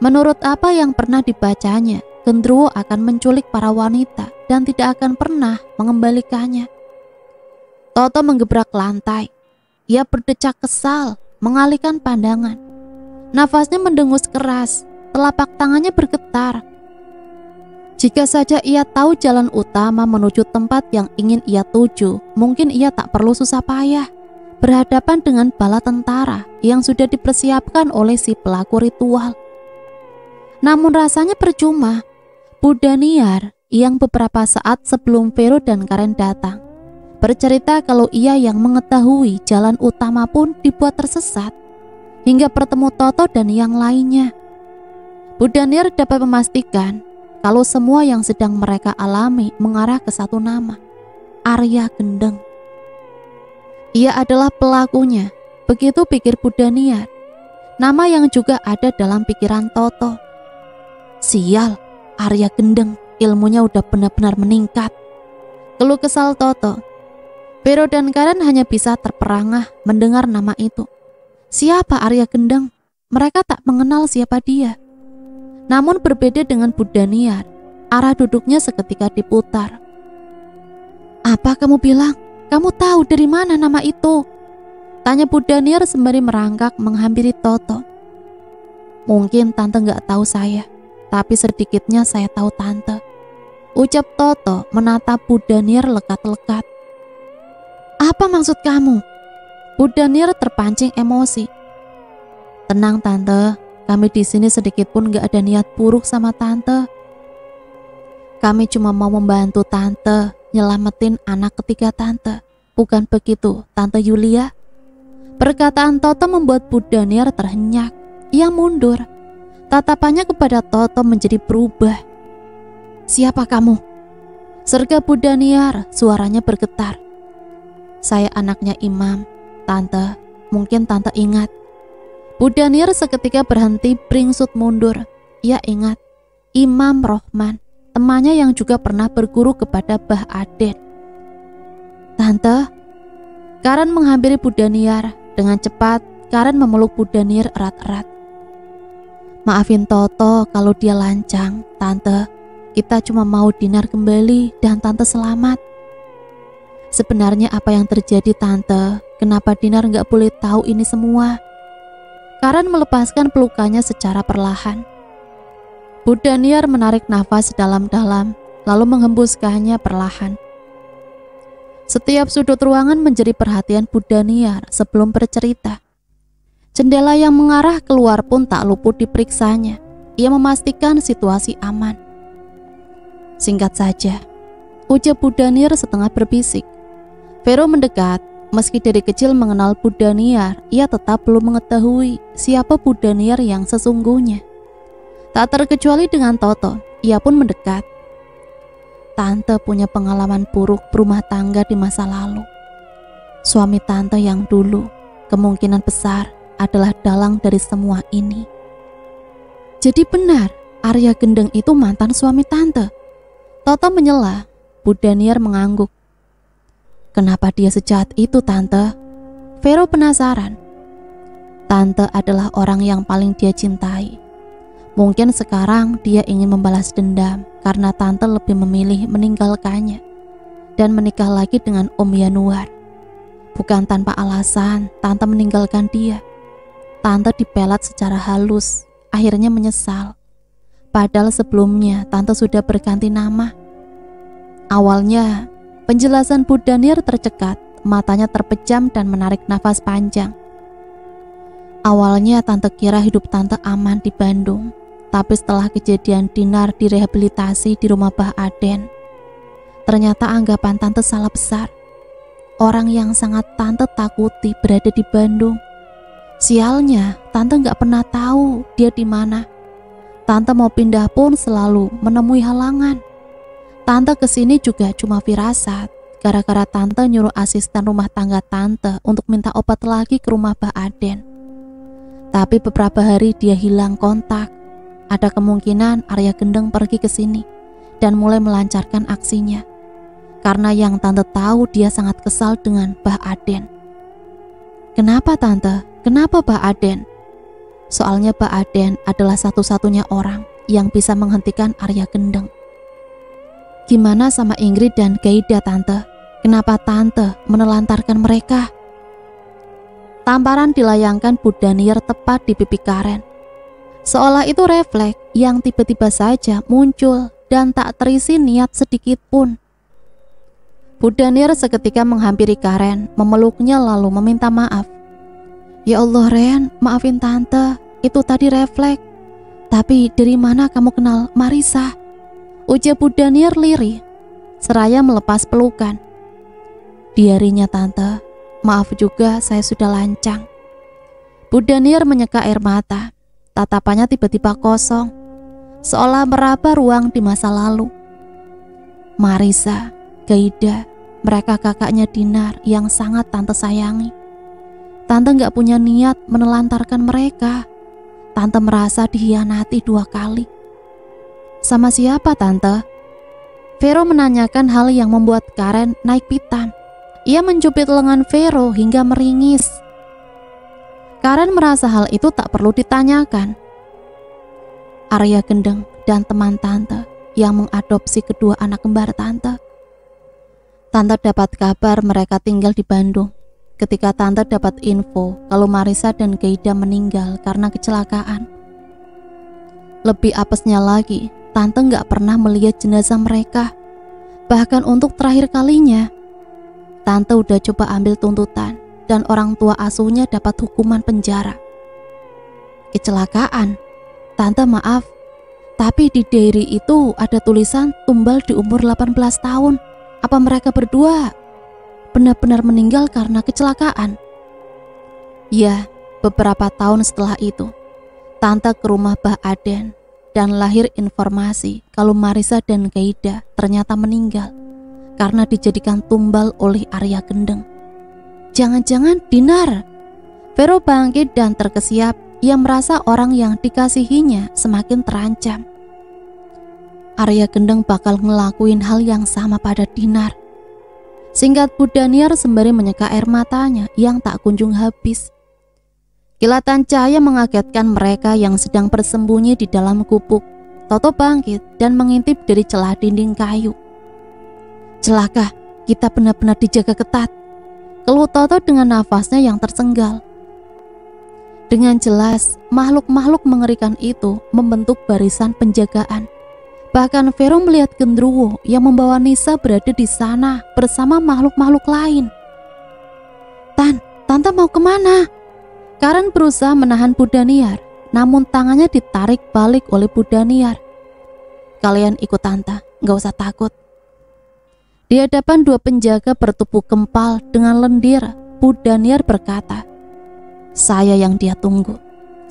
Menurut apa yang pernah dibacanya, Gendruwo akan menculik para wanita dan tidak akan pernah mengembalikannya. Toto menggebrak lantai. Ia berdecak kesal, mengalihkan pandangan. Nafasnya mendengus keras, telapak tangannya bergetar. Jika saja ia tahu jalan utama menuju tempat yang ingin ia tuju, mungkin ia tak perlu susah payah berhadapan dengan bala tentara yang sudah dipersiapkan oleh si pelaku ritual. Namun rasanya percuma. Bu Daniar yang beberapa saat sebelum Vero dan Karen datang bercerita kalau ia yang mengetahui jalan utama pun dibuat tersesat hingga bertemu Toto dan yang lainnya. Bu Danir dapat memastikan kalau semua yang sedang mereka alami mengarah ke satu nama, Arya Gendeng. Ia adalah pelakunya, begitu pikir Bu Danir. Nama yang juga ada dalam pikiran Toto. Sial, Arya Gendeng, ilmunya udah benar-benar meningkat. Keluh kesal Toto. Vero dan Karen hanya bisa terperangah mendengar nama itu. Siapa Arya Gendeng? Mereka tak mengenal siapa dia. Namun berbeda dengan Bu Danir, arah duduknya seketika diputar. Apa kamu bilang? Kamu tahu dari mana nama itu? Tanya Bu Danir sembari merangkak menghampiri Toto. Mungkin tante gak tahu saya, tapi sedikitnya saya tahu tante. Ucap Toto menatap Bu Danir lekat-lekat. Apa maksud kamu? Bu Danir terpancing emosi. Tenang tante, kami di sini sedikit pun gak ada niat buruk sama tante. Kami cuma mau membantu tante nyelamatin anak ketiga tante. Bukan begitu, Tante Yulia? Perkataan Toto membuat Bu Danir terhenyak. Ia mundur. Tatapannya kepada Toto menjadi berubah. Siapa kamu? Serga Bu Danir, suaranya bergetar. Saya anaknya Imam. Tante, mungkin tante ingat. Bu Danir seketika berhenti beringsut mundur. Ia ingat Imam Rohman, temannya yang juga pernah berguru kepada Mbah Aden. Tante, Karen menghampiri Bu Danir. Dengan cepat, Karen memeluk Bu Danir erat-erat. Maafin Toto kalau dia lancang, Tante. Kita cuma mau Dinar kembali dan Tante selamat. Sebenarnya apa yang terjadi, Tante? Kenapa Dinar nggak boleh tahu ini semua? Karen melepaskan pelukannya secara perlahan. Bu Danir menarik nafas dalam-dalam, lalu menghembuskannya perlahan. Setiap sudut ruangan menjadi perhatian Bu Danir sebelum bercerita. Jendela yang mengarah keluar pun tak luput diperiksanya. Ia memastikan situasi aman. Singkat saja, ujar Bu Danir setengah berbisik. Vero mendekat. Meski dari kecil mengenal Bu Danir, ia tetap belum mengetahui siapa Bu Danir yang sesungguhnya. Tak terkecuali dengan Toto, ia pun mendekat. Tante punya pengalaman buruk berumah tangga di masa lalu. Suami tante yang dulu kemungkinan besar adalah dalang dari semua ini. Jadi benar, Arya Gendeng itu mantan suami tante. Toto menyela. Bu Danir mengangguk. Kenapa dia sejahat itu, Tante? Vero penasaran. Tante adalah orang yang paling dia cintai. Mungkin sekarang dia ingin membalas dendam karena Tante lebih memilih meninggalkannya dan menikah lagi dengan Om Yanuar. Bukan tanpa alasan Tante meninggalkan dia. Tante dipelat secara halus, akhirnya menyesal. Padahal sebelumnya Tante sudah berganti nama. Awalnya penjelasan Bu Danir tercekat, matanya terpejam dan menarik nafas panjang. Awalnya Tante kira hidup Tante aman di Bandung, tapi setelah kejadian Dinar direhabilitasi di rumah Mbah Aden, ternyata anggapan Tante salah besar. Orang yang sangat Tante takuti berada di Bandung. Sialnya, Tante gak pernah tahu dia di mana. Tante mau pindah pun selalu menemui halangan. Tante kesini juga cuma firasat, gara-gara Tante nyuruh asisten rumah tangga Tante untuk minta obat lagi ke rumah Mbah Aden. Tapi beberapa hari dia hilang kontak. Ada kemungkinan Arya Gendeng pergi ke sini dan mulai melancarkan aksinya. Karena yang Tante tahu dia sangat kesal dengan Mbah Aden. Kenapa Tante? Kenapa Mbah Aden? Soalnya Mbah Aden adalah satu-satunya orang yang bisa menghentikan Arya Gendeng. Gimana sama Ingrid dan Gaida, Tante? Kenapa Tante menelantarkan mereka? Tamparan dilayangkan Bu Danir tepat di pipi Karen. Seolah itu refleks yang tiba-tiba saja muncul dan tak terisi niat sedikit pun. Bu Danir seketika menghampiri Karen, memeluknya lalu meminta maaf. Ya Allah Ren, maafin Tante, itu tadi refleks. Tapi dari mana kamu kenal Marisa? Ujar Bu Danir lirih, seraya melepas pelukan. Diarinya Tante, maaf juga saya sudah lancang. Bu Danir menyeka air mata, tatapannya tiba-tiba kosong. seolah meraba ruang di masa lalu. Marisa, Gaida, mereka kakaknya Dinar yang sangat tante sayangi. Tante gak punya niat menelantarkan mereka. Tante merasa dihianati 2 kali. Sama siapa tante? Vero menanyakan hal yang membuat Karen naik pitam. Ia mencubit lengan Vero hingga meringis. Karen merasa hal itu tak perlu ditanyakan. Arya Gendeng dan teman tante yang mengadopsi kedua anak kembar tante. Tante dapat kabar mereka tinggal di Bandung ketika tante dapat info kalau Marisa dan Gaida meninggal karena kecelakaan. Lebih apesnya lagi, tante gak pernah melihat jenazah mereka. Bahkan untuk terakhir kalinya, tante udah coba ambil tuntutan dan orang tua asuhnya dapat hukuman penjara. Kecelakaan? Tante maaf, tapi di diary itu ada tulisan tumbal di umur 18 tahun. Apa mereka berdua benar-benar meninggal karena kecelakaan? Ya, beberapa tahun setelah itu, tante ke rumah Mbah Aden dan lahir informasi kalau Marisa dan Gaida ternyata meninggal karena dijadikan tumbal oleh Arya Gendeng. Jangan-jangan Dinar? Vero bangkit dan terkesiap. Ia merasa orang yang dikasihinya semakin terancam. Arya Gendeng bakal ngelakuin hal yang sama pada Dinar. Singkat Bu Daniar sembari menyeka air matanya yang tak kunjung habis. Kilatan cahaya mengagetkan mereka yang sedang bersembunyi di dalam gubuk. Toto bangkit dan mengintip dari celah dinding kayu. Celaka, kita benar-benar dijaga ketat, keluh Toto dengan nafasnya yang tersenggal. Dengan jelas, makhluk-makhluk mengerikan itu membentuk barisan penjagaan. Bahkan Vero melihat genderuwo yang membawa Nisa berada di sana bersama makhluk-makhluk lain. Tante mau kemana? Karen berusaha menahan Bu Daniar, namun tangannya ditarik balik oleh Bu Daniar. Kalian ikut tante, gak usah takut. Di hadapan 2 penjaga bertubuh kempal dengan lendir, Bu Daniar berkata, saya yang dia tunggu.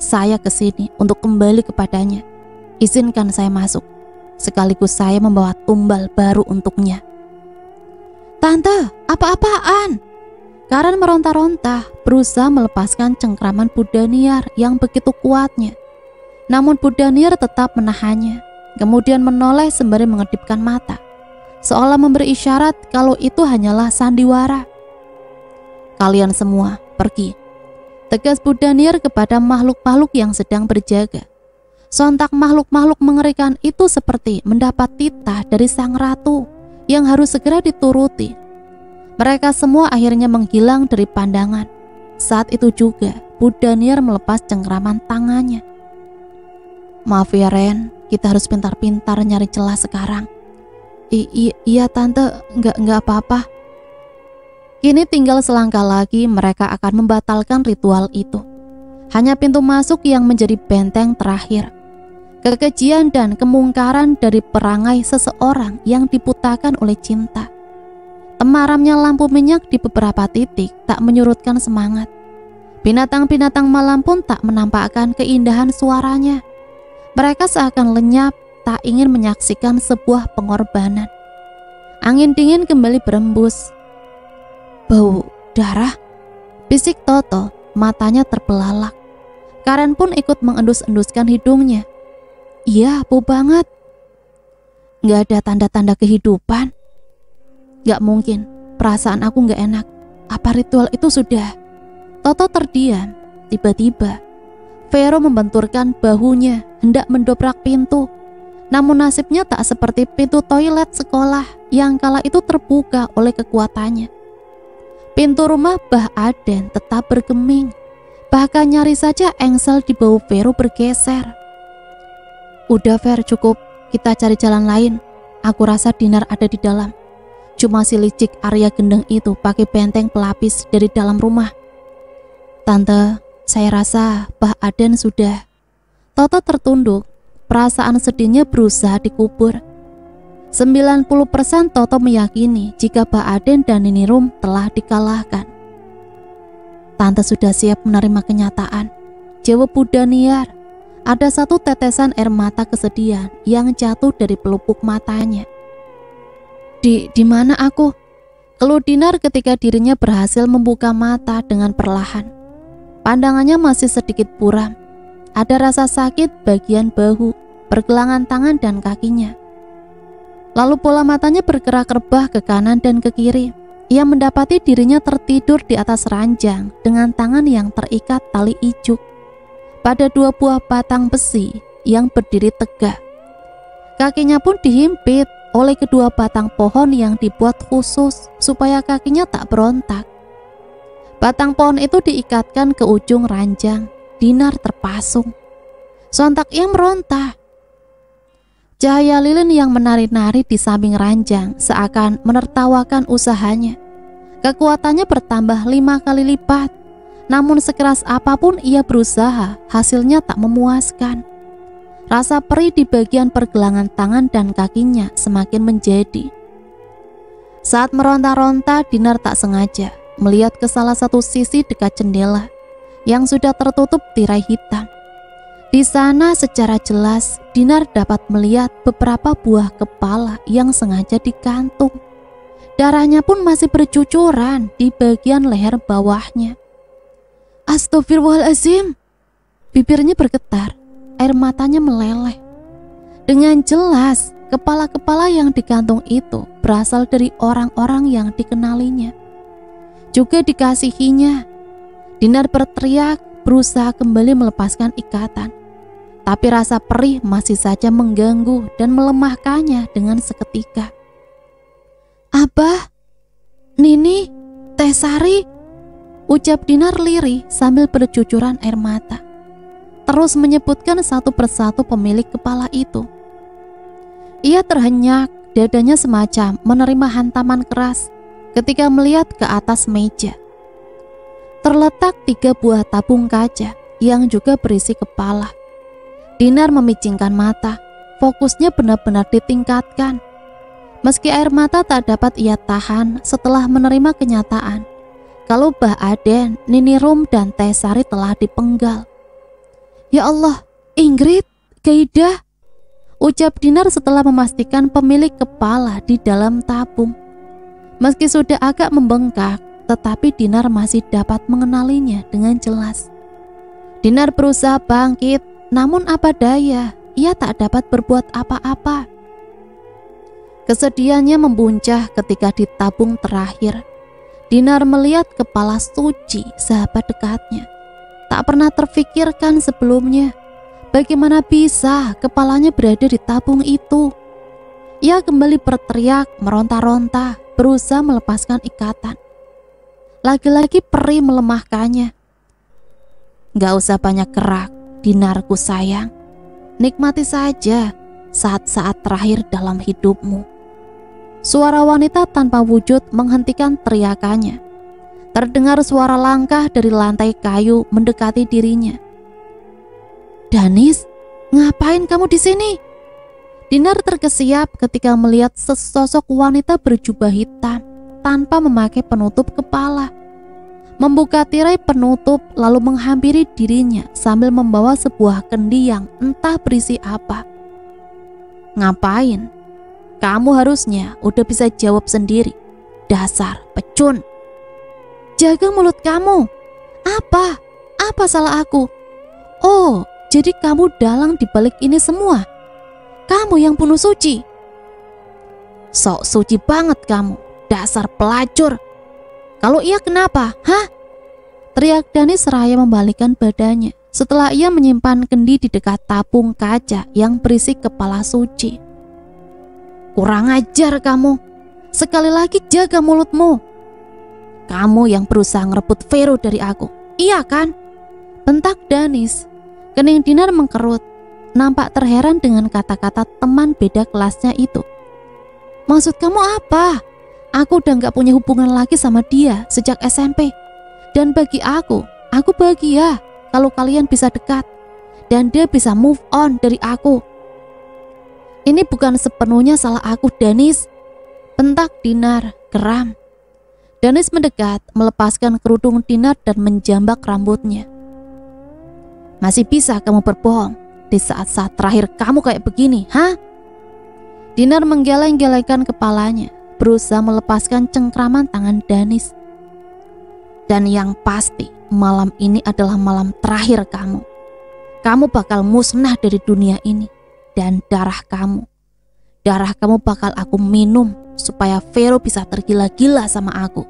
Saya kesini untuk kembali kepadanya. Izinkan saya masuk. Sekaligus saya membawa tumbal baru untuknya. Tante, apa-apaan? Karen meronta-ronta, berusaha melepaskan cengkraman Bu Daniar yang begitu kuatnya. Namun Bu Daniar tetap menahannya, kemudian menoleh sembari mengedipkan mata, seolah memberi isyarat kalau itu hanyalah sandiwara. Kalian semua pergi, tegas Bu Daniar kepada makhluk-makhluk yang sedang berjaga. Sontak makhluk-makhluk mengerikan itu seperti mendapat titah dari sang ratu yang harus segera dituruti. Mereka semua akhirnya menghilang dari pandangan. Saat itu juga Bu Daniar melepas cengkraman tangannya. Maaf ya Ren, kita harus pintar-pintar nyari celah sekarang. Iya tante, nggak apa-apa. Kini tinggal selangkah lagi mereka akan membatalkan ritual itu. Hanya pintu masuk yang menjadi benteng terakhir. Kekejian dan kemungkaran dari perangai seseorang yang dibutakan oleh cinta. Temaramnya lampu minyak di beberapa titik tak menyurutkan semangat. Binatang-binatang malam pun tak menampakkan keindahan suaranya. Mereka seakan lenyap, tak ingin menyaksikan sebuah pengorbanan. Angin dingin kembali berembus. Bau darah, bisik Toto, matanya terbelalak. Karen pun ikut mengendus-enduskan hidungnya. Iya, bau banget. Gak ada tanda-tanda kehidupan. Gak mungkin, perasaan aku gak enak. Apa ritual itu sudah? Toto terdiam. Tiba-tiba Vero membenturkan bahunya hendak mendobrak pintu. Namun nasibnya tak seperti pintu toilet sekolah yang kala itu terbuka oleh kekuatannya. Pintu rumah Mbah Aden tetap bergeming. Bahkan nyaris saja engsel di bau Vero bergeser. Udah Ver, cukup. Kita cari jalan lain. Aku rasa Dinar ada di dalam. Cuma si licik Arya Gendeng itu pakai benteng pelapis dari dalam rumah. Tante, saya rasa Mbah Aden sudah. Toto tertunduk. Perasaan sedihnya berusaha dikubur. 90% Toto meyakini jika Mbah Aden dan Nini Rum telah dikalahkan. Tante sudah siap menerima kenyataan, jawab Bu Daniar. ada satu tetesan air mata kesedihan yang jatuh dari pelupuk matanya. Di mana aku? Keluh Dinar ketika dirinya berhasil membuka mata dengan perlahan. Pandangannya masih sedikit buram. Ada rasa sakit bagian bahu, pergelangan tangan dan kakinya. Lalu bola matanya bergerak rebah ke kanan dan ke kiri. Ia mendapati dirinya tertidur di atas ranjang dengan tangan yang terikat tali ijuk pada 2 buah batang besi yang berdiri tegak. Kakinya pun dihimpit oleh kedua batang pohon yang dibuat khusus supaya kakinya tak berontak. Batang pohon itu diikatkan ke ujung ranjang. Dinar terpasung. Sontak ia meronta. Cahaya lilin yang menari-nari di samping ranjang seakan menertawakan usahanya. Kekuatannya bertambah 5 kali lipat. Namun sekeras apapun ia berusaha, hasilnya tak memuaskan. Rasa perih di bagian pergelangan tangan dan kakinya semakin menjadi. Saat meronta-ronta, Dinar tak sengaja melihat ke salah satu sisi dekat jendela yang sudah tertutup tirai hitam. Di sana secara jelas Dinar dapat melihat beberapa buah kepala yang sengaja digantung. Darahnya pun masih bercucuran di bagian leher bawahnya. Astagfirullahaladzim. Bibirnya bergetar, air matanya meleleh. Dengan jelas kepala-kepala yang digantung itu berasal dari orang-orang yang dikenalinya, juga dikasihinya. Dinar berteriak, berusaha kembali melepaskan ikatan. Tapi rasa perih masih saja mengganggu dan melemahkannya dengan seketika. Abah, Nini, Teh Sari, ucap Dinar lirih sambil bercucuran air mata. Terus menyebutkan satu persatu pemilik kepala itu. Ia terhenyak, dadanya semacam menerima hantaman keras ketika melihat ke atas meja. Terletak 3 buah tabung kaca yang juga berisi kepala. Dinar memicingkan mata, fokusnya benar-benar ditingkatkan. Meski air mata tak dapat ia tahan setelah menerima kenyataan kalau Mbah Aden, Nini Rum dan Teh Sari telah dipenggal. Ya Allah, Ingrid, Kaidah, ucap Dinar setelah memastikan pemilik kepala di dalam tabung. Meski sudah agak membengkak, tetapi Dinar masih dapat mengenalinya dengan jelas. Dinar berusaha bangkit, namun apa daya, ia tak dapat berbuat apa-apa. Kesedihannya membuncah ketika di tabung terakhir Dinar melihat kepala Suci, sahabat dekatnya. Tak pernah terfikirkan sebelumnya bagaimana bisa kepalanya berada di tabung itu. Ia kembali berteriak, meronta-ronta, berusaha melepaskan ikatan. Lagi-lagi perih melemahkannya. Gak usah banyak gerak, Dinarku sayang. Nikmati saja saat-saat terakhir dalam hidupmu. Suara wanita tanpa wujud menghentikan teriakannya. Terdengar suara langkah dari lantai kayu mendekati dirinya. Danis, ngapain kamu di sini? Dinar terkesiap ketika melihat sesosok wanita berjubah hitam tanpa memakai penutup kepala. Membuka tirai penutup lalu menghampiri dirinya sambil membawa sebuah kendi yang entah berisi apa. Ngapain? Kamu harusnya udah bisa jawab sendiri. Dasar pecun. Jaga mulut kamu. Apa? Apa salah aku? Oh, jadi kamu dalang di balik ini semua. Kamu yang bunuh Suci. Sok suci banget kamu. Dasar pelacur. Kalau iya kenapa? Hah? Teriak Dani seraya membalikkan badannya setelah ia menyimpan kendi di dekat tabung kaca yang berisi kepala Suci. Kurang ajar kamu. Sekali lagi jaga mulutmu. Kamu yang berusaha ngerebut Vero dari aku. Iya kan? Bentak Danis. Kening Dinar mengkerut. Nampak terheran dengan kata-kata teman beda kelasnya itu. Maksud kamu apa? Aku udah gak punya hubungan lagi sama dia sejak SMP. Dan bagi aku bahagia kalau kalian bisa dekat. Dan dia bisa move on dari aku. Ini bukan sepenuhnya salah aku, Danis. Bentak Dinar, geram. Danis mendekat, melepaskan kerudung Dinar dan menjambak rambutnya. Masih bisa kamu berbohong. di saat-saat terakhir kamu kayak begini, ha? Dinar menggeleng-gelengkan kepalanya, berusaha melepaskan cengkraman tangan Danis. Dan yang pasti, malam ini adalah malam terakhir kamu. Kamu bakal musnah dari dunia ini. Dan darah kamu bakal aku minum supaya Vero bisa tergila-gila sama aku.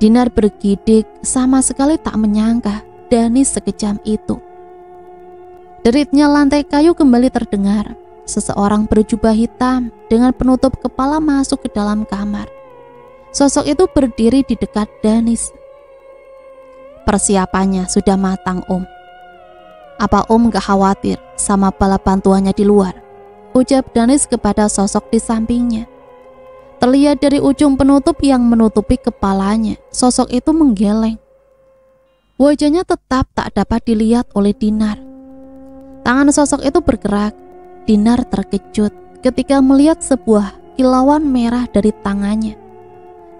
Dinar bergidik, sama sekali tak menyangka Danis sekejam itu. Deritnya lantai kayu kembali terdengar. Seseorang berjubah hitam dengan penutup kepala masuk ke dalam kamar. Sosok itu berdiri di dekat Danis. Persiapannya sudah matang, Om. Apa Om gak khawatir sama bala bantuannya di luar? Ucap Danis kepada sosok di sampingnya. Terlihat dari ujung penutup yang menutupi kepalanya, sosok itu menggeleng. Wajahnya tetap tak dapat dilihat oleh Dinar. Tangan sosok itu bergerak. Dinar terkejut ketika melihat sebuah kilauan merah dari tangannya.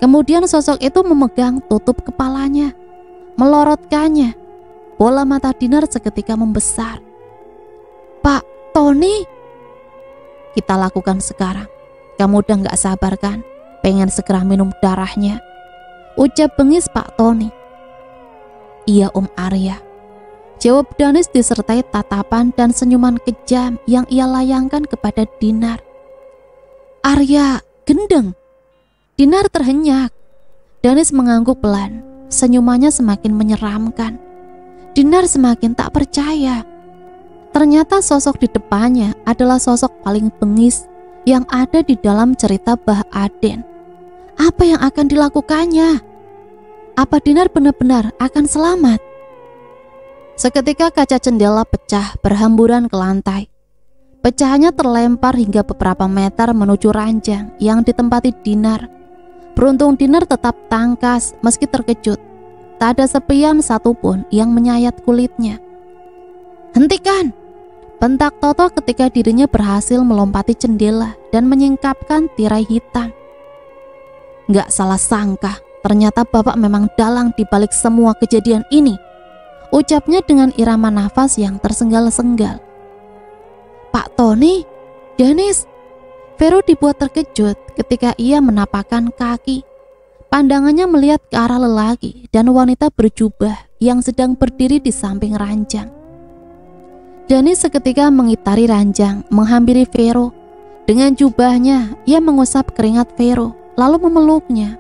Kemudian sosok itu memegang tutup kepalanya, melorotkannya. Bola mata Dinar seketika membesar. Pak Tony, kita lakukan sekarang. Kamu udah gak sabar kan? Pengen segera minum darahnya? Ucap bengis Pak Tony. Iya Om Arya, jawab Danis disertai tatapan dan senyuman kejam yang ia layangkan kepada Dinar. Arya, gendeng. Dinar terhenyak. Danis mengangguk pelan. Senyumannya semakin menyeramkan. Dinar semakin tak percaya. Ternyata sosok di depannya adalah sosok paling bengis yang ada di dalam cerita Bah Aden. Apa yang akan dilakukannya? Apa Dinar benar-benar akan selamat? Seketika kaca jendela pecah berhamburan ke lantai. Pecahannya terlempar hingga beberapa meter menuju ranjang yang ditempati Dinar. Beruntung Dinar tetap tangkas meski terkejut. Tak ada sepian satupun yang menyayat kulitnya. Hentikan! Bentak Toto ketika dirinya berhasil melompati jendela dan menyingkapkan tirai hitam. Gak salah sangka, ternyata Bapak memang dalang di balik semua kejadian ini. Ucapnya dengan irama nafas yang tersenggal-senggal. Pak Tony, Danis, Vero dibuat terkejut ketika ia menapakkan kaki. Pandangannya melihat ke arah lelaki dan wanita berjubah yang sedang berdiri di samping ranjang. Danis seketika mengitari ranjang, menghampiri Vero. Dengan jubahnya, ia mengusap keringat Vero, lalu memeluknya.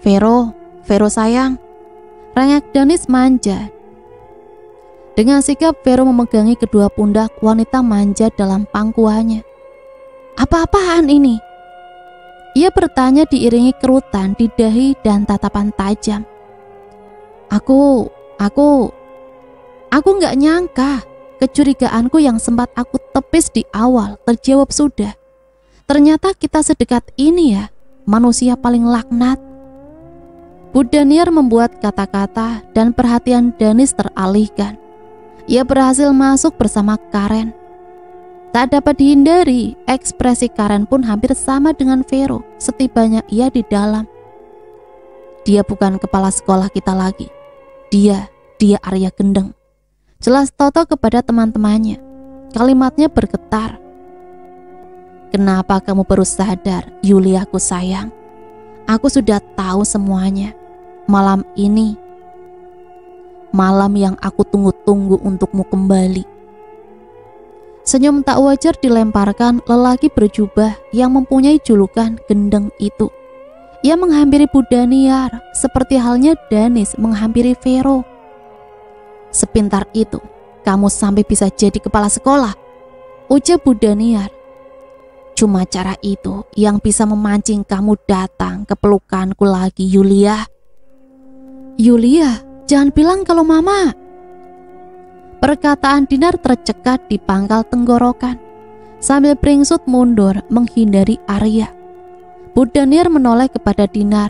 Vero sayang. Rengek Danis manja. Dengan sigap Vero memegangi kedua pundak wanita manja dalam pangkuannya. Apa-apaan ini? Ia bertanya diiringi kerutan di dahi dan tatapan tajam. Aku gak nyangka. Kecurigaanku yang sempat aku tepis di awal terjawab sudah. Ternyata kita sedekat ini ya, manusia paling laknat. Bu Daniar membuat kata-kata dan perhatian Danis teralihkan. Ia berhasil masuk bersama Karen. Tak dapat dihindari, ekspresi Karen pun hampir sama dengan Vero setibanya ia di dalam. Dia bukan kepala sekolah kita lagi. Dia Arya Gendeng. Jelas Toto kepada teman-temannya. Kalimatnya bergetar. Kenapa kamu baru sadar, Yuliaku sayang? Aku sudah tahu semuanya. Malam ini, malam yang aku tunggu-tunggu untukmu kembali. Senyum tak wajar dilemparkan lelaki berjubah yang mempunyai julukan Gendeng itu. Ia menghampiri Bu Daniar seperti halnya Danis menghampiri Vero. Sepintar itu, kamu sampai bisa jadi kepala sekolah, ujar Bu Daniar. Cuma cara itu yang bisa memancing kamu datang ke pelukanku lagi, Yulia. Yulia, jangan bilang kalau mama. Perkataan Dinar tercekat di pangkal tenggorokan. Sambil beringsut mundur menghindari Arya, Bu Daniar menoleh kepada Dinar.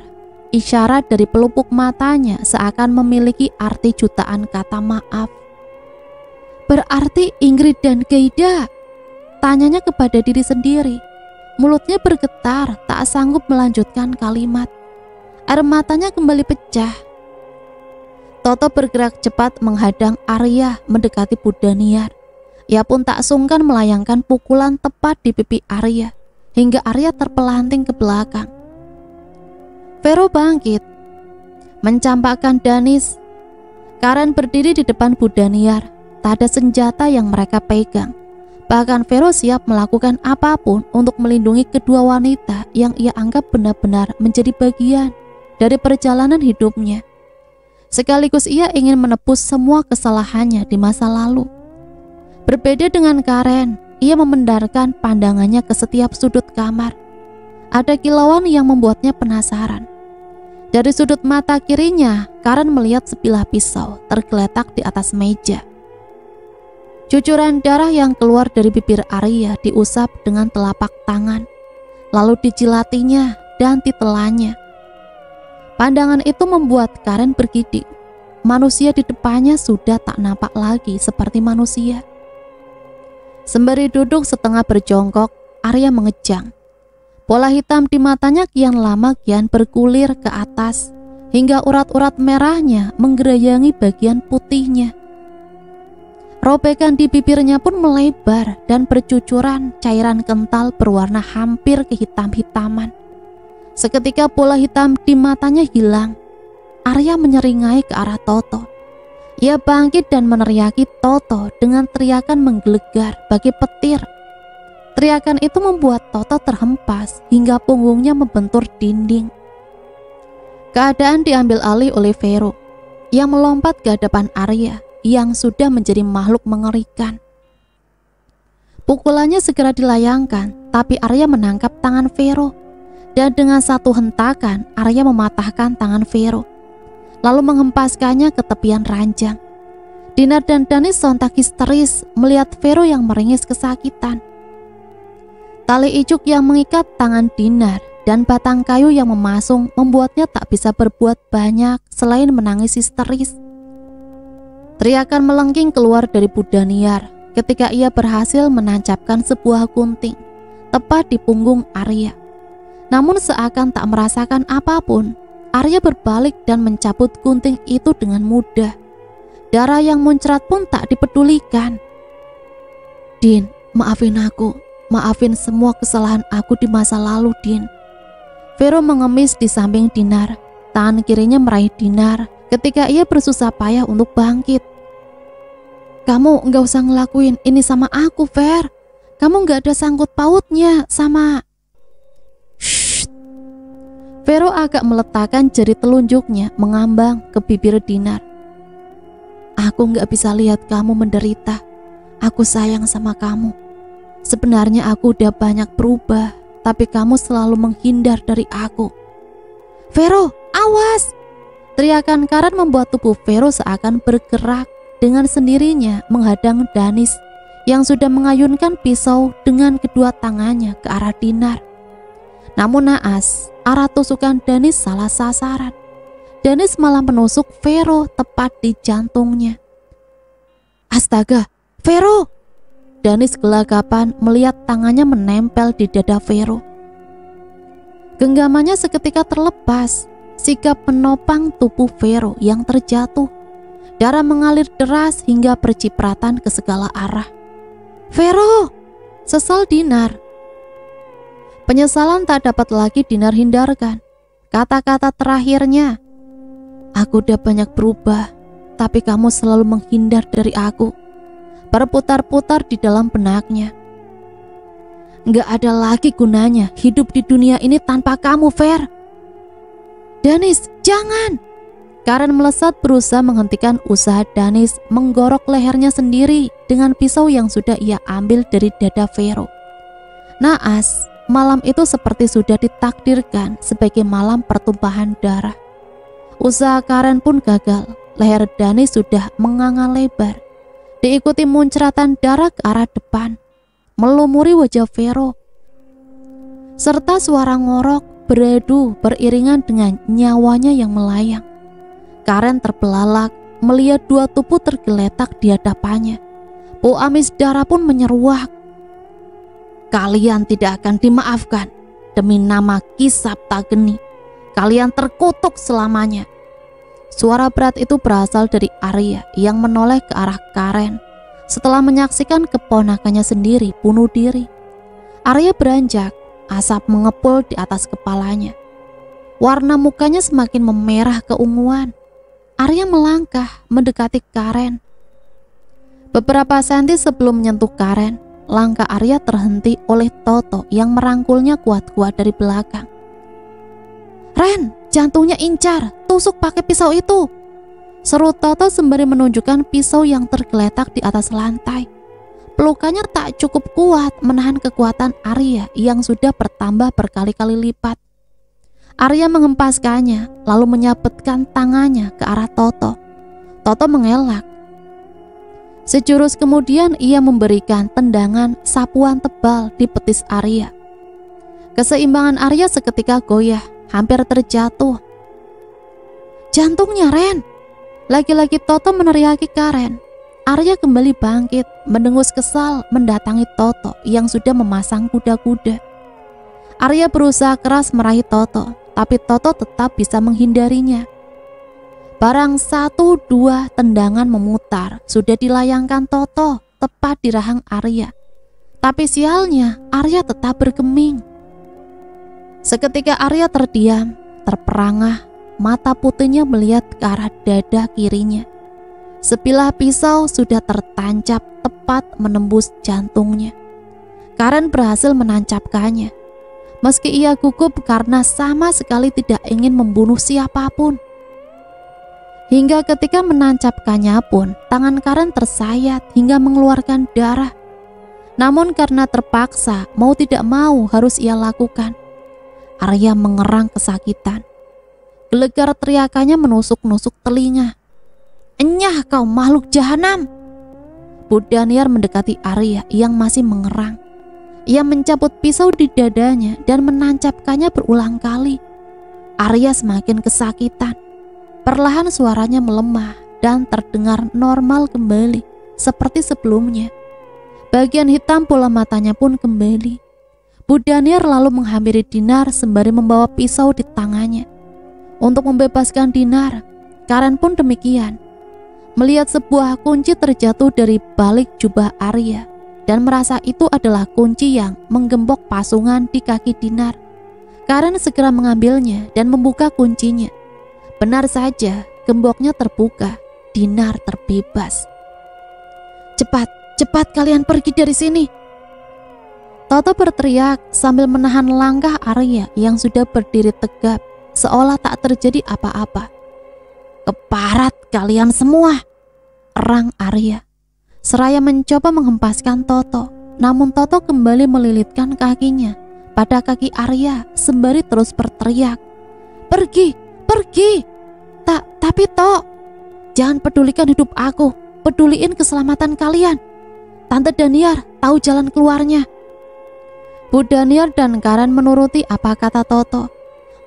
Isyarat dari pelupuk matanya seakan memiliki arti jutaan kata maaf. Berarti Ingrid dan Geida? Tanyanya kepada diri sendiri. Mulutnya bergetar, tak sanggup melanjutkan kalimat. Air matanya kembali pecah. Toto bergerak cepat menghadang Arya mendekati Budaniar. Ia pun tak sungkan melayangkan pukulan tepat di pipi Arya, hingga Arya terpelanting ke belakang. Vero bangkit, mencampakkan Danis. Karen berdiri di depan Budaniar, tak ada senjata yang mereka pegang. Bahkan Vero siap melakukan apapun untuk melindungi kedua wanita yang ia anggap benar-benar menjadi bagian dari perjalanan hidupnya. Sekaligus ia ingin menebus semua kesalahannya di masa lalu. Berbeda dengan Karen, ia memendarkan pandangannya ke setiap sudut kamar. Ada kilauan yang membuatnya penasaran. Dari sudut mata kirinya, Karen melihat sebilah pisau tergeletak di atas meja. Cucuran darah yang keluar dari bibir Arya diusap dengan telapak tangan, lalu dijilatinya dan ditelannya. Pandangan itu membuat Karen bergidik. Manusia di depannya sudah tak nampak lagi seperti manusia. Sembari duduk setengah berjongkok, Arya mengejang. Bola hitam di matanya kian lama kian bergulir ke atas, hingga urat-urat merahnya menggerayangi bagian putihnya. Robekan di bibirnya pun melebar dan bercucuran cairan kental berwarna hampir kehitam-hitaman. Seketika bola hitam di matanya hilang. Arya menyeringai ke arah Toto. Ia bangkit dan meneriaki Toto dengan teriakan menggelegar bagi petir. Teriakan itu membuat Toto terhempas hingga punggungnya membentur dinding. Keadaan diambil alih oleh Vero. Ia melompat ke hadapan Arya yang sudah menjadi makhluk mengerikan. Pukulannya segera dilayangkan, tapi Arya menangkap tangan Vero. Dan dengan satu hentakan, Arya mematahkan tangan Vero, lalu menghempaskannya ke tepian ranjang. Dinar dan Danis sontak histeris melihat Vero yang meringis kesakitan. Tali ijuk yang mengikat tangan Dinar dan batang kayu yang memasung membuatnya tak bisa berbuat banyak selain menangis histeris. Teriakan melengking keluar dari Budaniar ketika ia berhasil menancapkan sebuah gunting tepat di punggung Arya. Namun seakan tak merasakan apapun, Arya berbalik dan mencabut gunting itu dengan mudah. Darah yang muncrat pun tak dipedulikan. Din, maafin aku. Maafin semua kesalahan aku di masa lalu, Din. Vero mengemis di samping Dinar. Tangan kirinya meraih Dinar ketika ia bersusah payah untuk bangkit. Kamu nggak usah ngelakuin ini sama aku, Ver. Kamu nggak ada sangkut pautnya sama... Shh. Vero agak meletakkan jari telunjuknya mengambang ke bibir Dinar. Aku nggak bisa lihat kamu menderita. Aku sayang sama kamu. Sebenarnya aku udah banyak berubah, tapi kamu selalu menghindar dari aku. Vero, awas! Teriakan Karen membuat tubuh Vero seakan bergerak dengan sendirinya menghadang Danis yang sudah mengayunkan pisau dengan kedua tangannya ke arah Dinar. Namun naas, arah tusukan Danis salah sasaran. Danis malah menusuk Vero tepat di jantungnya. Astaga, Vero! Danis gelagapan melihat tangannya menempel di dada Vero. Genggamannya seketika terlepas, sigap menopang tubuh Vero yang terjatuh. Darah mengalir deras hingga bercipratan ke segala arah. Vero! Sesal Dinar. Penyesalan tak dapat lagi Dinar hindarkan. Kata-kata terakhirnya, aku udah banyak berubah, tapi kamu selalu menghindar dari aku. Berputar-putar di dalam benaknya. Nggak ada lagi gunanya hidup di dunia ini tanpa kamu, Ver. Danis, jangan! Karen melesat berusaha menghentikan usaha Danis menggorok lehernya sendiri dengan pisau yang sudah ia ambil dari dada Vero. Naas, malam itu seperti sudah ditakdirkan sebagai malam pertumpahan darah. Usaha Karen pun gagal. Leher Danis sudah menganga lebar, diikuti muncratan darah ke arah depan, melumuri wajah Vero. Serta suara ngorok beradu beriringan dengan nyawanya yang melayang. Karen terbelalak melihat dua tubuh tergeletak di hadapannya. Bau amis darah pun menyeruak. Kalian tidak akan dimaafkan. Demi nama Ki Saptageni, kalian terkutuk selamanya. Suara berat itu berasal dari Arya yang menoleh ke arah Karen setelah menyaksikan keponakannya sendiri bunuh diri. Arya beranjak, asap mengepul di atas kepalanya. Warna mukanya semakin memerah keunguan. Arya melangkah mendekati Karen. Beberapa senti sebelum menyentuh Karen, langkah Arya terhenti oleh Toto yang merangkulnya kuat-kuat dari belakang. "Ren, jantungnya incar, tusuk pakai pisau itu," seru Toto sembari menunjukkan pisau yang tergeletak di atas lantai. Pelukannya tak cukup kuat menahan kekuatan Arya yang sudah bertambah berkali-kali lipat. Arya menghempaskannya lalu menyabetkan tangannya ke arah Toto. Toto mengelak. Sejurus kemudian ia memberikan tendangan sapuan tebal di betis Arya. Keseimbangan Arya seketika goyah, hampir terjatuh. "Jantungnya, Ren!" Lagi-lagi Toto meneriaki Karen. Arya kembali bangkit, mendengus kesal mendatangi Toto yang sudah memasang kuda-kuda. Arya berusaha keras meraih Toto, tapi Toto tetap bisa menghindarinya. Barang 1-2 tendangan memutar sudah dilayangkan Toto tepat di rahang Arya. Tapi sialnya, Arya tetap bergeming. Seketika Arya terdiam, terperangah, mata putihnya melihat ke arah dada kirinya. Sebilah pisau sudah tertancap tepat menembus jantungnya. Karen berhasil menancapkannya. Meski ia gugup karena sama sekali tidak ingin membunuh siapapun. Hingga ketika menancapkannya pun, tangan Karen tersayat hingga mengeluarkan darah. Namun karena terpaksa, mau tidak mau harus ia lakukan. Arya mengerang kesakitan. Gelegar teriakannya menusuk-nusuk telinga. "Enyah kau makhluk jahanam!" Bu Daniar mendekati Arya yang masih mengerang. Ia mencabut pisau di dadanya dan menancapkannya berulang kali. Arya semakin kesakitan. Perlahan suaranya melemah dan terdengar normal kembali seperti sebelumnya. Bagian hitam bola matanya pun kembali. Bu Daniar lalu menghampiri Dinar sembari membawa pisau di tangannya. Untuk membebaskan Dinar, Karen pun demikian. Melihat sebuah kunci terjatuh dari balik jubah Arya dan merasa itu adalah kunci yang menggembok pasungan di kaki Dinar, Karen segera mengambilnya dan membuka kuncinya. Benar saja, gemboknya terbuka. Dinar terbebas. "Cepat, cepat kalian pergi dari sini!" Toto berteriak sambil menahan langkah Arya yang sudah berdiri tegap, seolah tak terjadi apa-apa. "Keparat kalian semua!" erang Arya. Seraya mencoba menghempaskan Toto, namun Toto kembali melilitkan kakinya pada kaki Arya sembari terus berteriak, "Pergi, pergi! Tapi Tok, jangan pedulikan hidup aku, peduliin keselamatan kalian. Tante Daniar tahu jalan keluarnya." Bu Daniar dan Karen menuruti apa kata Toto.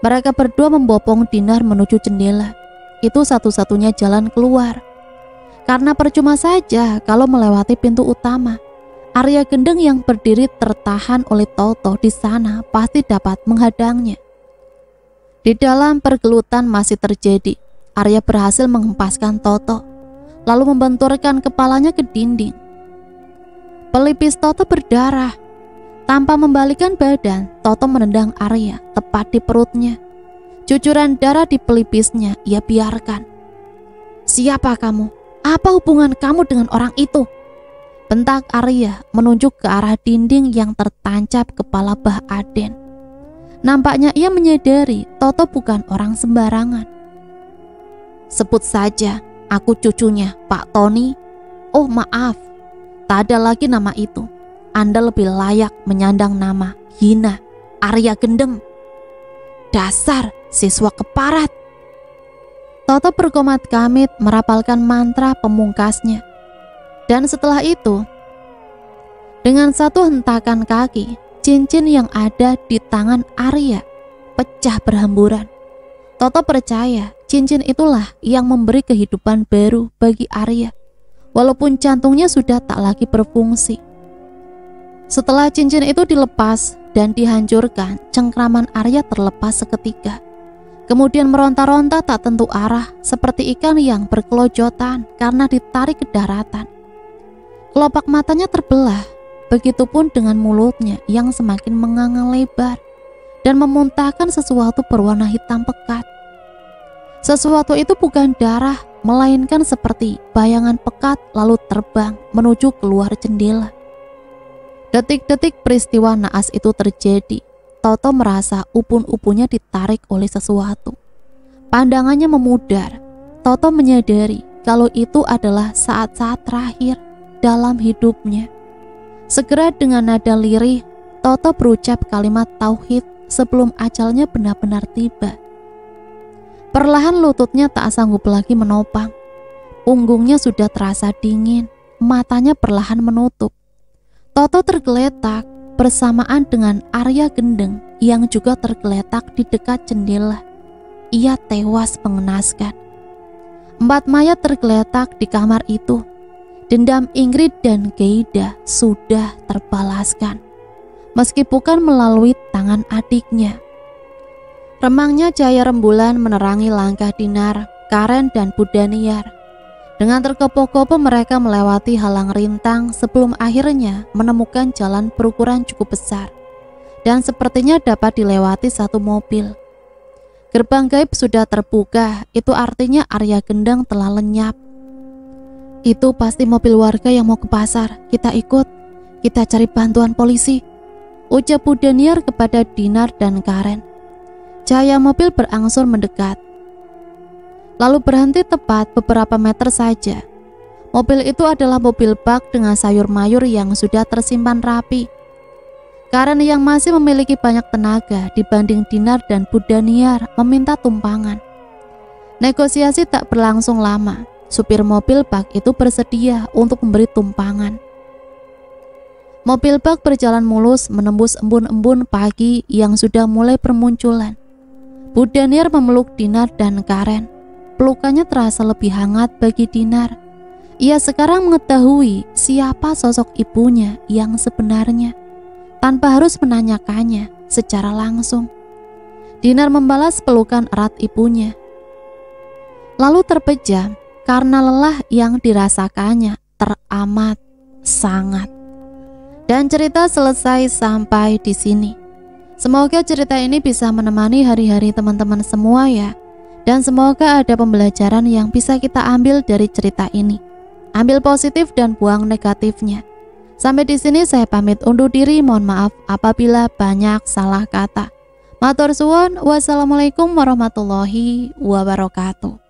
Mereka berdua membopong Dinar menuju jendela. Itu satu-satunya jalan keluar. Karena percuma saja kalau melewati pintu utama. Arya Gendeng yang berdiri tertahan oleh Toto di sana pasti dapat menghadangnya. Di dalam pergelutan masih terjadi. Arya berhasil menghempaskan Toto, lalu membenturkan kepalanya ke dinding. Pelipis Toto berdarah. Tanpa membalikkan badan, Toto menendang Arya tepat di perutnya. Cucuran darah di pelipisnya ia biarkan. "Siapa kamu? Apa hubungan kamu dengan orang itu?" bentak Arya menunjuk ke arah dinding yang tertancap kepala Bah Aden. Nampaknya ia menyadari Toto bukan orang sembarangan. "Sebut saja, aku cucunya Pak Tony." "Oh maaf, tak ada lagi nama itu. Anda lebih layak menyandang nama hina Arya Gendeng. Dasar siswa keparat." Toto berkomat kamit merapalkan mantra pemungkasnya. Dan setelah itu, dengan satu hentakan kaki, cincin yang ada di tangan Arya pecah berhamburan. Toto percaya cincin itulah yang memberi kehidupan baru bagi Arya, walaupun jantungnya sudah tak lagi berfungsi. Setelah cincin itu dilepas dan dihancurkan, cengkraman Arya terlepas seketika. Kemudian meronta-ronta tak tentu arah seperti ikan yang berkelojotan karena ditarik ke daratan. Kelopak matanya terbelah, begitupun dengan mulutnya yang semakin menganga lebar dan memuntahkan sesuatu berwarna hitam pekat. Sesuatu itu bukan darah, melainkan seperti bayangan pekat lalu terbang menuju keluar jendela. Detik-detik peristiwa naas itu terjadi, Toto merasa upun-upunnya ditarik oleh sesuatu. Pandangannya memudar. Toto menyadari kalau itu adalah saat-saat terakhir dalam hidupnya. Segera dengan nada lirih, Toto berucap kalimat tauhid sebelum ajalnya benar-benar tiba. Perlahan lututnya tak sanggup lagi menopang. Punggungnya sudah terasa dingin, matanya perlahan menutup. Toto tergeletak bersamaan dengan Arya Gendeng yang juga tergeletak di dekat jendela. Ia tewas mengenaskan. 4 mayat tergeletak di kamar itu. Dendam Ingrid dan Geida sudah terbalaskan, meski bukan melalui tangan adiknya. Remangnya cahaya rembulan menerangi langkah Dinar, Karen, dan Budaniar. Dengan tergopoh-gopoh mereka melewati halang rintang sebelum akhirnya menemukan jalan berukuran cukup besar dan sepertinya dapat dilewati satu mobil. Gerbang gaib sudah terbuka, itu artinya Arya Gendeng telah lenyap. Itu pasti mobil warga yang mau ke pasar, kita ikut, kita cari bantuan polisi, ucap Budaniar kepada Dinar dan Karen. Cahaya mobil berangsur mendekat, lalu berhenti tepat beberapa meter saja. Mobil itu adalah mobil bak dengan sayur mayur yang sudah tersimpan rapi. Karen yang masih memiliki banyak tenaga dibanding Dinar dan Budaniar meminta tumpangan. Negosiasi tak berlangsung lama. Supir mobil bak itu bersedia untuk memberi tumpangan. Mobil bak berjalan mulus menembus embun-embun pagi yang sudah mulai bermunculan. Budaniar memeluk Dinar dan Karen. Pelukannya terasa lebih hangat bagi Dinar. Ia sekarang mengetahui siapa sosok ibunya yang sebenarnya, tanpa harus menanyakannya secara langsung. Dinar membalas pelukan erat ibunya, lalu terpejam karena lelah yang dirasakannya teramat sangat. Dan cerita selesai sampai di sini. Semoga cerita ini bisa menemani hari-hari teman-teman semua ya. Dan semoga ada pembelajaran yang bisa kita ambil dari cerita ini. Ambil positif dan buang negatifnya. Sampai di sini saya pamit undur diri. Mohon maaf apabila banyak salah kata. Matur suwun. Wassalamualaikum warahmatullahi wabarakatuh.